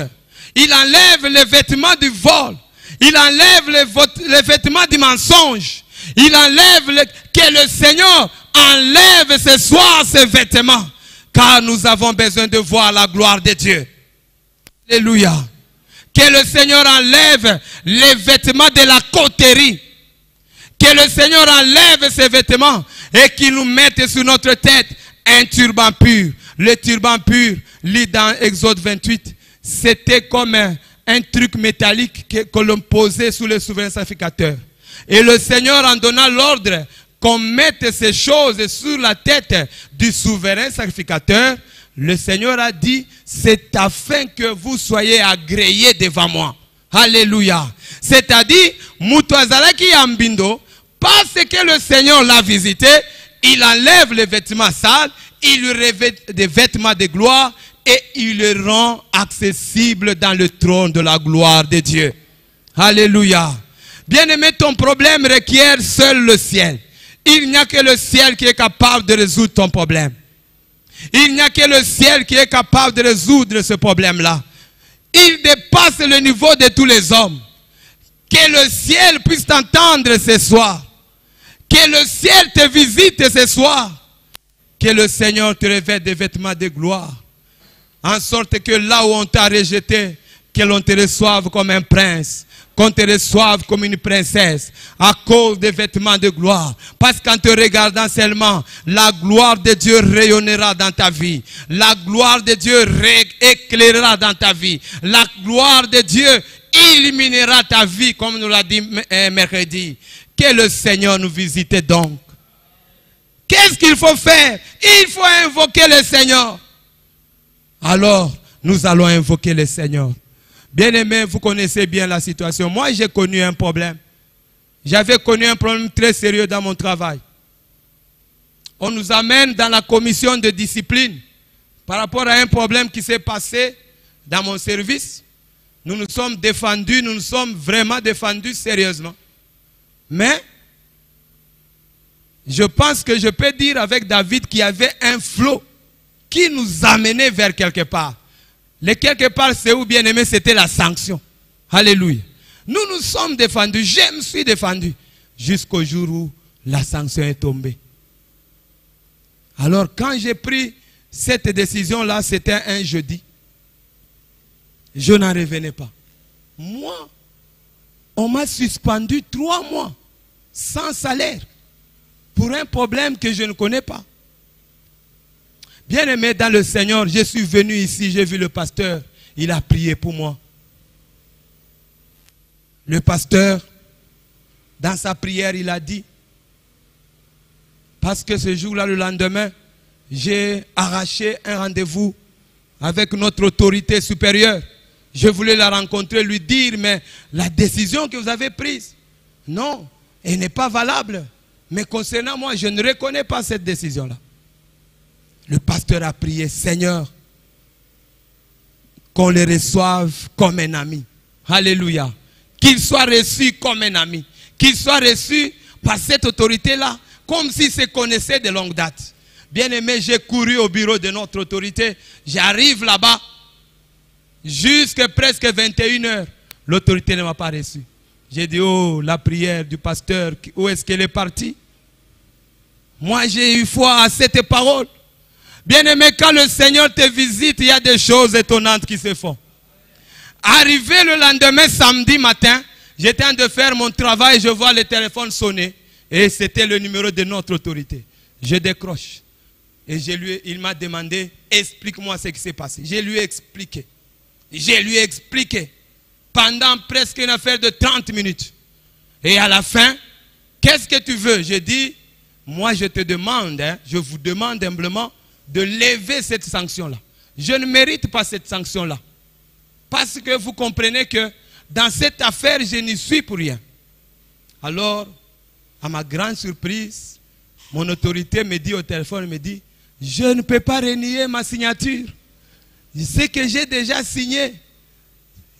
Il enlève les vêtements du vol. Il enlève les vêtements du mensonge. Il enlève, que le Seigneur enlève ce soir ces vêtements. Car nous avons besoin de voir la gloire de Dieu. Alléluia. Que le Seigneur enlève les vêtements de la coterie. Que le Seigneur enlève ces vêtements et qu'il nous mette sur notre tête un turban pur. Le turban pur, lit dans Exode 28, c'était comme un truc métallique que l'on posait sous le souverain sacrificateur. Et le Seigneur en donna l'ordre qu'on mette ces choses sur la tête du souverain sacrificateur. Le Seigneur a dit, c'est afin que vous soyez agréés devant moi. Alléluia. C'est-à-dire, Mutuazalaki Ambindo, parce que le Seigneur l'a visité, il enlève les vêtements sales, il lui revêt des vêtements de gloire et il le rend accessible dans le trône de la gloire de Dieu. Alléluia. Bien-aimé, ton problème requiert seul le ciel. Il n'y a que le ciel qui est capable de résoudre ton problème. Il n'y a que le ciel qui est capable de résoudre ce problème-là. Il dépasse le niveau de tous les hommes. Que le ciel puisse t'entendre ce soir. Que le ciel te visite ce soir. Que le Seigneur te revête des vêtements de gloire. En sorte que là où on t'a rejeté, que l'on te reçoive comme un prince. Qu'on te reçoive comme une princesse à cause des vêtements de gloire. Parce qu'en te regardant seulement, la gloire de Dieu rayonnera dans ta vie. La gloire de Dieu éclairera dans ta vie. La gloire de Dieu illuminera ta vie, comme nous l'a dit mercredi. Que le Seigneur nous visite donc. Qu'est-ce qu'il faut faire? Il faut invoquer le Seigneur. Alors, nous allons invoquer le Seigneur. Bien-aimés, vous connaissez bien la situation. Moi, j'ai connu un problème. J'avais connu un problème très sérieux dans mon travail. On nous amène dans la commission de discipline par rapport à un problème qui s'est passé dans mon service. Nous nous sommes défendus, nous nous sommes vraiment défendus sérieusement. Mais, je pense que je peux dire avec David qu'il y avait un flot qui nous amenait vers quelque part. Les quelque part, c'est où, bien aimé, c'était la sanction. Alléluia. Nous nous sommes défendus, je me suis défendu, jusqu'au jour où la sanction est tombée. Alors, quand j'ai pris cette décision-là, c'était un jeudi. Je n'en revenais pas. Moi, on m'a suspendu 3 mois, sans salaire, pour un problème que je ne connais pas. Bien-aimé dans le Seigneur, je suis venu ici, j'ai vu le pasteur, il a prié pour moi. Le pasteur, dans sa prière, il a dit, parce que ce jour-là, le lendemain, j'ai arraché un rendez-vous avec notre autorité supérieure Je voulais la rencontrer, lui dire, mais la décision que vous avez prise, non, elle n'est pas valable. Mais concernant moi, je ne reconnais pas cette décision-là. Le pasteur a prié, Seigneur, qu'on le reçoive comme un ami. Alléluia. Qu'il soit reçu comme un ami. Qu'il soit reçu par cette autorité-là, comme s'il se connaissait de longue date. Bien aimé, j'ai couru au bureau de notre autorité. J'arrive là-bas. Jusqu'à presque 21 h. L'autorité ne m'a pas reçu. J'ai dit, oh, la prière du pasteur, où est-ce qu'elle est partie? Moi, j'ai eu foi à cette parole. Bien aimé, quand le Seigneur te visite, il y a des choses étonnantes qui se font. Arrivé le lendemain, samedi matin, j'étais en train de faire mon travail, je vois le téléphone sonner. Et c'était le numéro de notre autorité. Je décroche. Et il m'a demandé, explique-moi ce qui s'est passé. Je lui ai expliqué. Je lui ai expliqué. Pendant presque une affaire de 30 minutes. Et à la fin, qu'est-ce que tu veux? J'ai dit, moi je te demande, je vous demande humblement de lever cette sanction-là. Je ne mérite pas cette sanction-là. Parce que vous comprenez que dans cette affaire, je n'y suis pour rien. Alors, à ma grande surprise, mon autorité me dit au téléphone, me dit, je ne peux pas renier ma signature. Ce que j'ai déjà signé,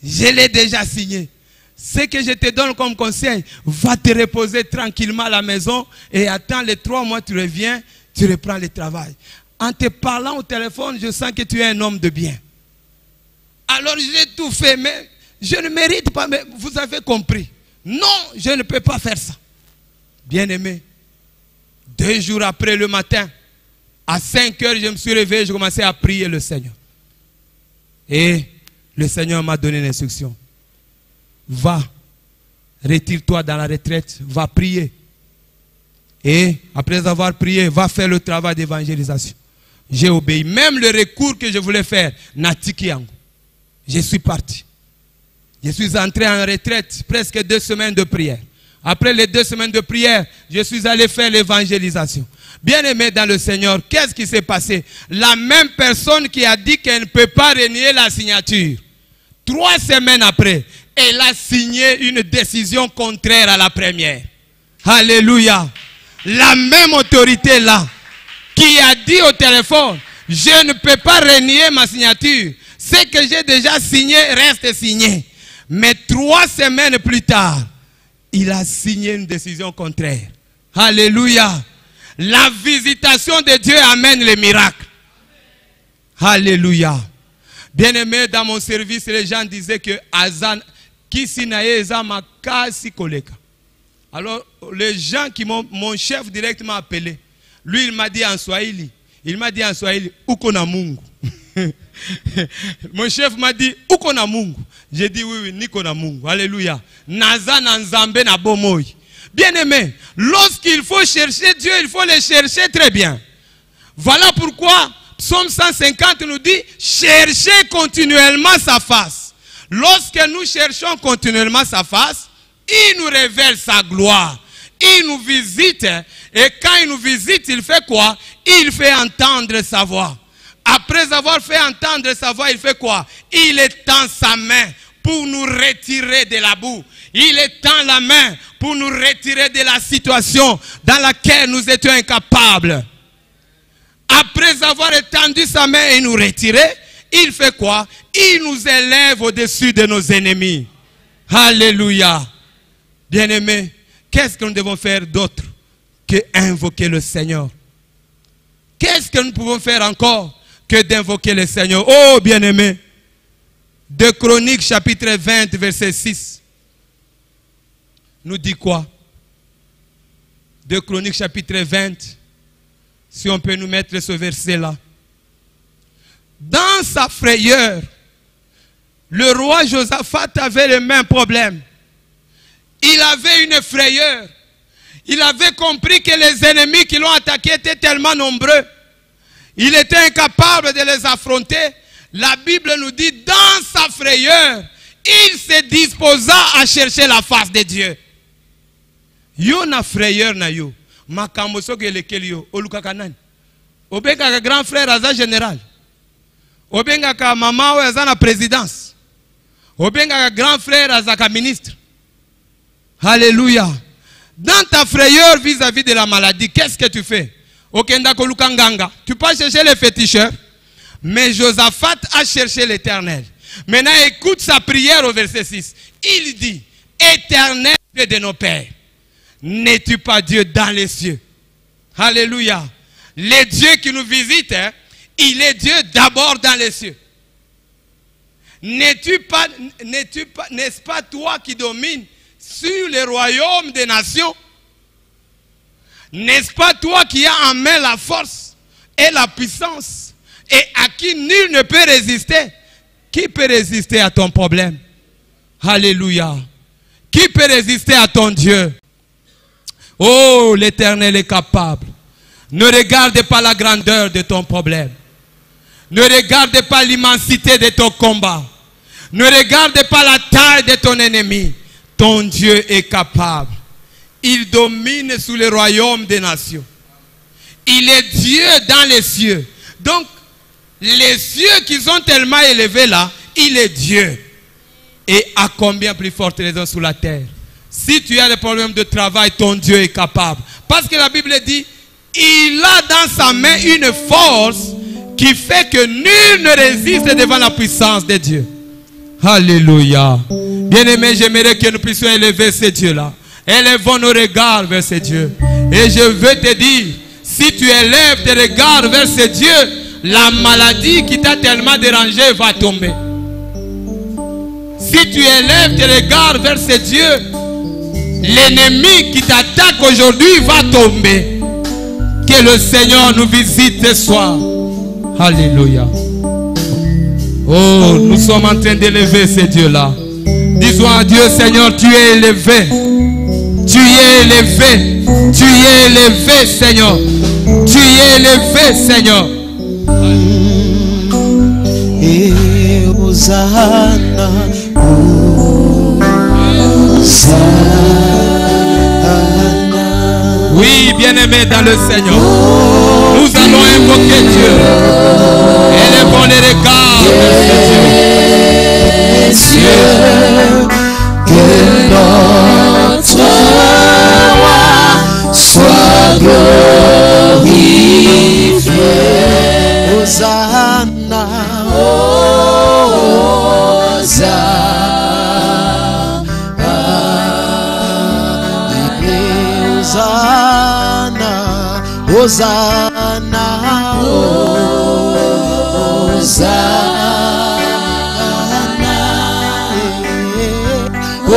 je l'ai déjà signé. Ce que je te donne comme conseil, va te reposer tranquillement à la maison et attends les 3 mois, tu reviens, tu reprends le travail. En te parlant au téléphone, je sens que tu es un homme de bien. Alors j'ai tout fait, mais je ne mérite pas, mais vous avez compris. Non, je ne peux pas faire ça. Bien aimé, 2 jours après le matin, à 5 h, je me suis réveillé, je commençais à prier le Seigneur. Et le Seigneur m'a donné l'instruction. Va, retire-toi dans la retraite, va prier. Et après avoir prié, va faire le travail d'évangélisation. J'ai obéi. Même le recours que je voulais faire, Natikiango. Je suis parti. Je suis entré en retraite, presque 2 semaines de prière. Après les 2 semaines de prière, je suis allé faire l'évangélisation. Bien aimé dans le Seigneur, qu'est-ce qui s'est passé? La même personne qui a dit qu'elle ne peut pas renier la signature. 3 semaines après, elle a signé une décision contraire à la première. Alléluia. La même autorité là, qui a dit au téléphone, je ne peux pas renier ma signature. Ce que j'ai déjà signé reste signé. Mais 3 semaines plus tard, il a signé une décision contraire. Alléluia. La visitation de Dieu amène les miracles. Alléluia. Bien-aimé, dans mon service, les gens disaient que Azan, alors, les gens qui mon chef direct m'a appelé. Lui, il m'a dit en Swahili. Il m'a dit en Swahili, Ukona Mungu. Mon chef m'a dit, Ukona Mungu. J'ai dit, oui, oui, Nikona Mungu. Alléluia. Naza Nanzambe na bomoy. Bien-aimé, lorsqu'il faut chercher Dieu, il faut le chercher très bien. Voilà pourquoi Psaume 150 nous dit, cherchez continuellement sa face. Lorsque nous cherchons continuellement sa face, il nous révèle sa gloire. Il nous visite. Et quand il nous visite, il fait quoi? Il fait entendre sa voix. Après avoir fait entendre sa voix, il fait quoi? Il étend sa main pour nous retirer de la boue. Il étend la main pour nous retirer de la situation dans laquelle nous étions incapables. Après avoir étendu sa main et nous retirer, il fait quoi? Il nous élève au-dessus de nos ennemis. Alléluia. Bien-aimés, qu'est-ce que nous devons faire d'autre que invoquer le Seigneur? Qu'est-ce que nous pouvons faire encore que d'invoquer le Seigneur? Oh, bien-aimés, 2 Chroniques chapitre 20 verset 6 nous dit quoi? 2 Chroniques chapitre 20, si on peut nous mettre ce verset là. Dans sa frayeur, le roi Josaphat avait le même problème. Il avait une frayeur. Il avait compris que les ennemis qui l'ont attaqué étaient tellement nombreux. Il était incapable de les affronter. La Bible nous dit, dans sa frayeur, il se disposa à chercher la face de Dieu. Yo na frayeur na yo. Makamboso ke lekel yo. Olukaka nani? Obengaka grand frère aza général. Obengaka maman ou aza na présidence. Obenga grand frère azaka ministre. Alléluia. Dans ta frayeur vis-à-vis de la maladie, qu'est-ce que tu fais? Okenda kolukanganga. Tu peux chercher les féticheurs. Mais Josaphat a cherché l'Éternel. Maintenant, écoute sa prière au verset 6. Il dit, Éternel Dieu de nos pères, n'es-tu pas Dieu dans les cieux? Alléluia. Le Dieu qui nous visite, hein, il est Dieu d'abord dans les cieux. N'est-ce pas toi qui domines sur les royaumes des nations? N'est-ce pas toi qui as en main la force et la puissance et à qui nul ne peut résister? Qui peut résister à ton problème? Alléluia. Qui peut résister à ton Dieu? Oh, l'Éternel est capable. Ne regarde pas la grandeur de ton problème. Ne regarde pas l'immensité de ton combat. Ne regarde pas la taille de ton ennemi. Ton Dieu est capable. Il domine sous le royaume des nations. Il est Dieu dans les cieux. Donc, les cieux qui sont tellement élevés là, il est Dieu. Et à combien plus forte raison sur la terre? Si tu as des problèmes de travail, ton Dieu est capable. Parce que la Bible dit, il a dans sa main une force qui fait que nul ne résiste devant la puissance de Dieu. Alléluia. Bien-aimés, j'aimerais que nous puissions élever ce Dieu-là. Élevons nos regards vers ce Dieu. Et je veux te dire, si tu élèves tes regards vers ce Dieu, la maladie qui t'a tellement dérangé va tomber. Si tu élèves tes regards vers ce Dieu, l'ennemi qui t'attaque aujourd'hui va tomber. Que le Seigneur nous visite ce soir. Alléluia. Oh, nous sommes en train d'élever ce Dieu-là. Disons à Dieu, Seigneur, tu es élevé. Tu es élevé. Tu es élevé, Seigneur. Tu es élevé, Seigneur. Et Hosanna, Hosanna. Oui, bien-aimé dans le Seigneur, nous allons invoquer Dieu. Élevons les regards vers ce Dieu. Que notre roi soit glorifié. Hosanna, Hosanna, Hosanna, Hosanna, au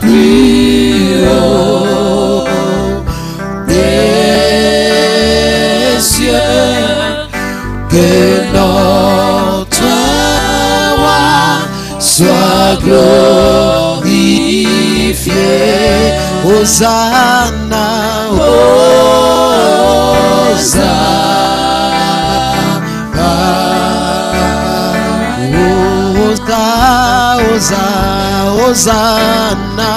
plus haut des cieux, que notre roi soit glorifié. Hosanna, Hosanna, Hosanna,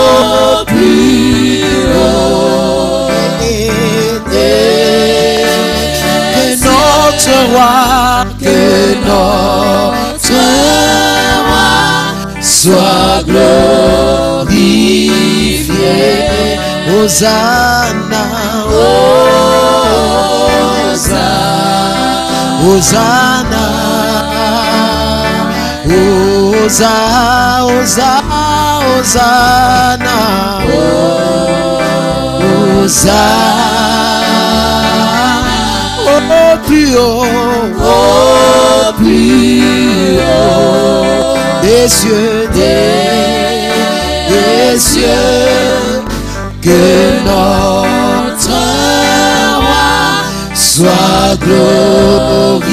au plus haut, que notre roi soit glorifié. Hosanna, Hosanna, Hosanna, Hosanna, au plus haut des cieux, des cieux, que notre roi soit glorifié.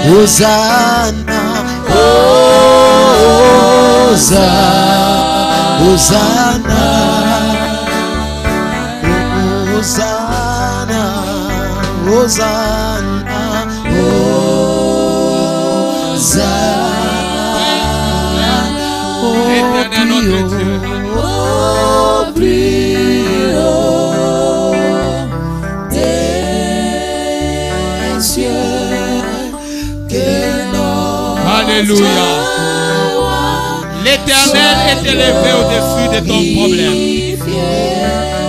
Hosanna, Hosanna, Hosanna, Hosanna, Hosanna, Hosanna, Éternel notre Dieu. au plus haut. cieux, que notre Alléluia. L'Éternel est élevé au-dessus de ton problème.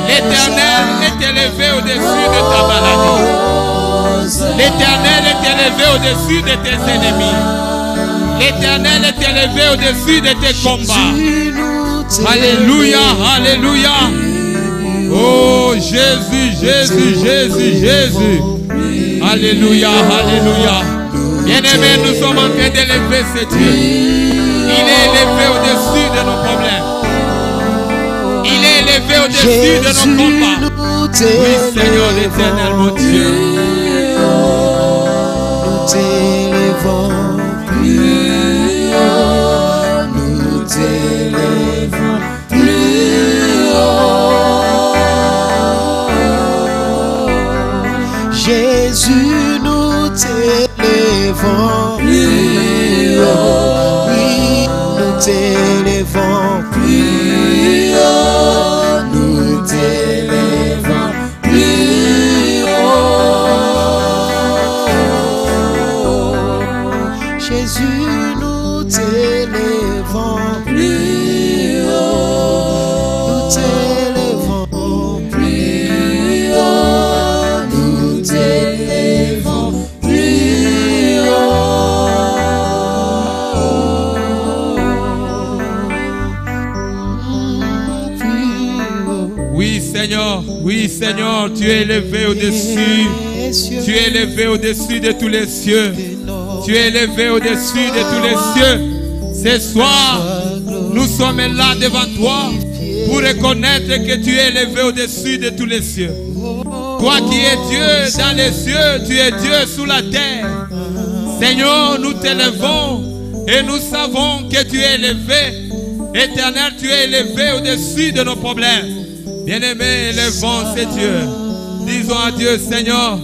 L'Éternel est élevé au-dessus de ta maladie. L'Éternel est élevé au-dessus de tes ennemis. L'Éternel est élevé au-dessus de tes combats. Alléluia, alléluia. Oh Jésus, Jésus, Jésus, Jésus. Alléluia, alléluia. Bien-aimés, nous sommes en train d'élever ce Dieu. Il est élevé au-dessus de nos problèmes. Il est élevé au-dessus de nos combats. Oui, Seigneur l'Éternel, mon Dieu. Nous t'élevons plus haut. Nous t'élevons plus haut. Jésus, nous t'élevons plus haut. Oui, nous t'élevons plus haut. Nous t'élevons plus haut. Jésus, nous t'élevons plus haut. Nous t'élevons plus haut. Nous t'élevons plus haut. Oui Seigneur, tu es élevé au-dessus. Tu es élevé au-dessus de tous les cieux. Tu es élevé au-dessus de tous les cieux. Ce soir, nous sommes là devant toi pour reconnaître que tu es élevé au-dessus de tous les cieux. Toi qui es Dieu dans les cieux, tu es Dieu sous la terre. Seigneur, nous t'élevons et nous savons que tu es élevé. Éternel, tu es élevé au-dessus de nos problèmes. Bien-aimés, élevons ces dieux. Disons à Dieu, Seigneur,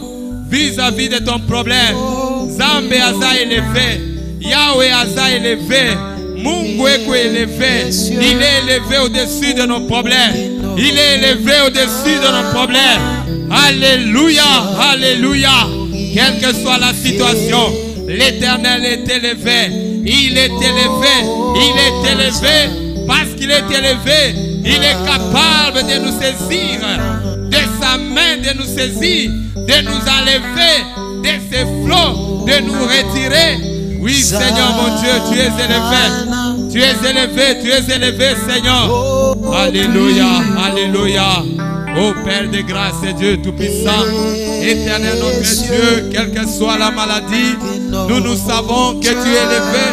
vis-à-vis de ton problème, Zambe aza élevé, Yahweh aza élevé, Mungu eko élevé. Il est élevé au-dessus de nos problèmes. Il est élevé au-dessus de nos problèmes. Alléluia, alléluia. Quelle que soit la situation, l'Éternel est élevé. Il est élevé. Il est élevé parce qu'il est élevé. Il est capable de nous saisir, de sa main de nous saisir, de nous enlever de ces flots, de nous retirer. Oui, Seigneur mon Dieu, tu es élevé. Tu es élevé, tu es élevé, Seigneur. Alléluia, alléluia. Ô Père de grâce et Dieu Tout-Puissant, Éternel notre Dieu, quelle que soit la maladie, nous savons que tu es élevé,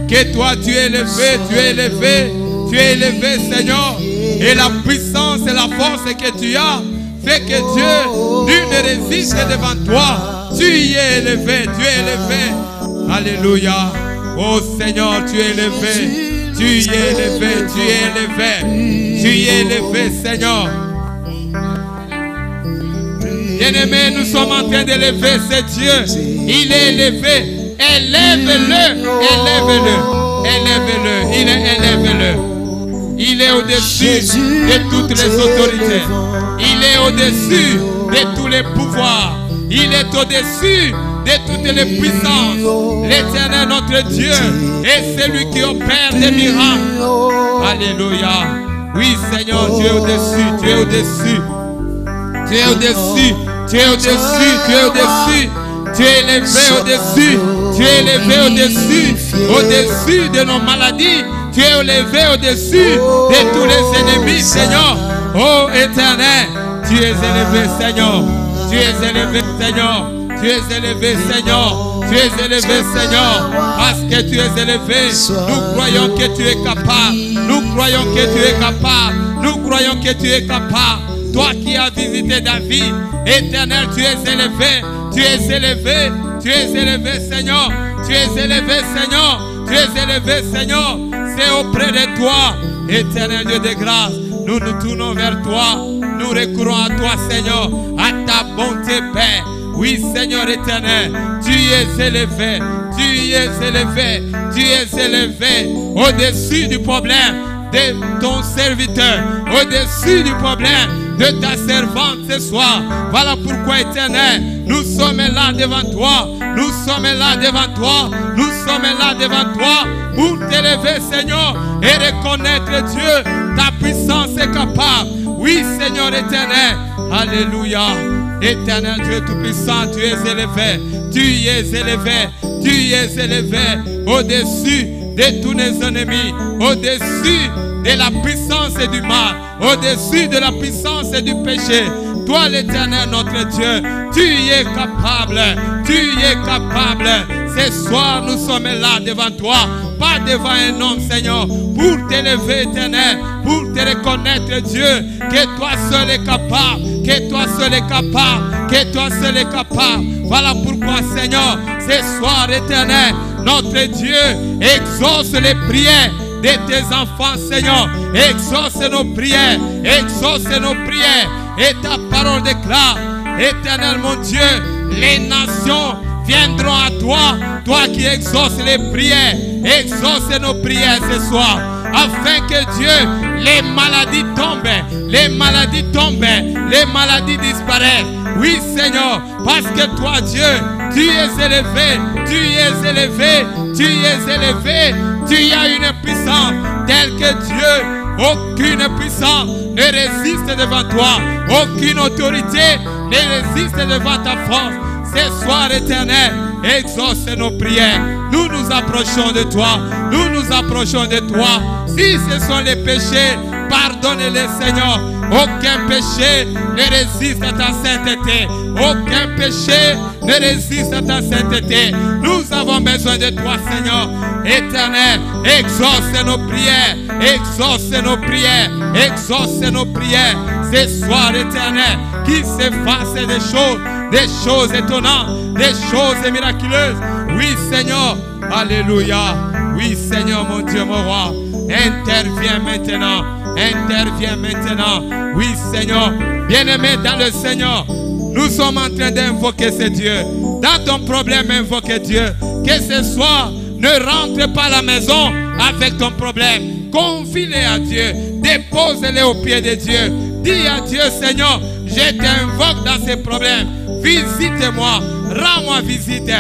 que toi tu es élevé, tu es élevé, tu es élevé, Seigneur. Et la puissance et la force que tu as fait que Dieu, nul ne résiste devant toi. Tu y es élevé, tu es élevé. Alléluia. Oh Seigneur, tu es élevé. Tu y es élevé, tu es élevé. Tu y es élevé, Seigneur. Bien-aimés, nous sommes en train d'élever ce Dieu. Il est élevé. Élève-le, élève-le, élève-le, il est élève-le. Il est au-dessus de toutes les autorités. Il est au-dessus de tous les pouvoirs. Il est au-dessus de toutes les puissances. L'Éternel, notre Dieu, est celui qui opère des miracles. Alléluia. Oui, Seigneur, tu es au-dessus, tu es au-dessus. Tu es au-dessus, tu es au-dessus, tu es au-dessus. Tu es élevé au-dessus. Tu es élevé au-dessus. Au-dessus de nos maladies. Tu es élevé au-dessus de tous les ennemis, Seigneur. Oh Éternel, tu es élevé, Seigneur. Tu es élevé, Seigneur. Tu es élevé, Seigneur. Tu es élevé, Seigneur. Parce que tu es élevé, nous croyons que tu es capable. Nous croyons que tu es capable. Nous croyons que tu es capable. Toi qui as visité David, Éternel, tu es élevé. Tu es élevé. Tu es élevé, Seigneur. Tu es élevé, Seigneur. Tu es élevé, Seigneur. C'est auprès de toi, Éternel Dieu de grâce. Nous nous tournons vers toi. Nous recourons à toi, Seigneur, à ta bonté, Père. Oui, Seigneur éternel, tu es élevé. Tu es élevé. Tu es élevé au-dessus du problème de ton serviteur. Au-dessus du problème de ta servante ce soir. Voilà pourquoi, Éternel, nous sommes là devant toi. Nous sommes là devant toi. Nous sommes là devant toi pour t'élever, Seigneur, et reconnaître, Dieu, ta puissance est capable. Oui, Seigneur éternel. Alléluia. Éternel Dieu Tout-Puissant, tu es élevé. Tu es élevé. Tu es élevé au-dessus de tous nos ennemis, au-dessus de la puissance du mal, au-dessus de la puissance du péché. Toi l'Éternel notre Dieu, tu es capable, tu es capable. Ce soir nous sommes là devant toi, pas devant un homme, Seigneur, pour t'élever, Éternel, pour te reconnaître, Dieu, que toi seul est capable, que toi seul est capable, que toi seul est capable. Voilà pourquoi, Seigneur, ce soir, Éternel, notre Dieu, exauce les prières de tes enfants, Seigneur. Exauce nos prières, exauce nos prières. Et ta parole déclare, Éternel mon Dieu, les nations viendront à toi, toi qui exauces les prières. Exauce nos prières ce soir, afin que Dieu, les maladies tombent, les maladies tombent, les maladies disparaissent. Oui Seigneur, parce que toi Dieu, tu es élevé, tu es élevé, tu es élevé. Tu as une puissance telle que Dieu, aucune puissance ne résiste devant toi, aucune autorité ne résiste devant ta force. Ce soir éternel, exauce nos prières. Nous nous approchons de toi, nous nous approchons de toi. Si ce sont les péchés, pardonne-les Seigneur. Aucun péché ne résiste à ta sainteté. Aucun péché ne résiste à ta sainteté. Nous avons besoin de toi Seigneur. Éternel, exauce nos prières, exauce nos prières, exauce nos prières. Ce soir éternel, qu'il se fasse des choses étonnantes, des choses miraculeuses. Oui Seigneur, alléluia. Oui Seigneur mon Dieu, mon roi, interviens maintenant. Interviens maintenant. Oui Seigneur, bien-aimé dans le Seigneur, nous sommes en train d'invoquer ce Dieu. Dans ton problème, invoque Dieu. Que ce soir, ne rentre pas à la maison avec ton problème. Confie-les à Dieu. Dépose-les aux pieds de Dieu. Dis à Dieu, Seigneur, je t'invoque dans ces problèmes. Visite-moi. Rends-moi visite.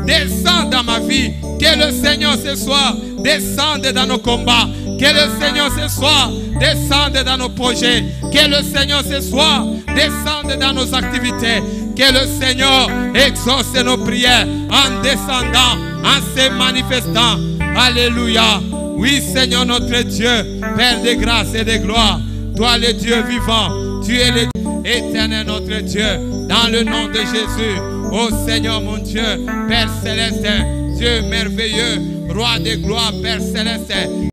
Descends dans ma vie. Que le Seigneur ce soir descende dans nos combats. Que le Seigneur ce soir descende dans nos projets. Que le Seigneur ce soir descende dans nos activités. Que le Seigneur exauce nos prières en descendant, en se manifestant. Alléluia. Oui Seigneur notre Dieu, Père de grâce et de gloire. Toi le Dieu vivant, tu es l'éternel notre Dieu. Dans le nom de Jésus, ô Seigneur mon Dieu, Père céleste, Dieu merveilleux, Roi de gloire, Père céleste.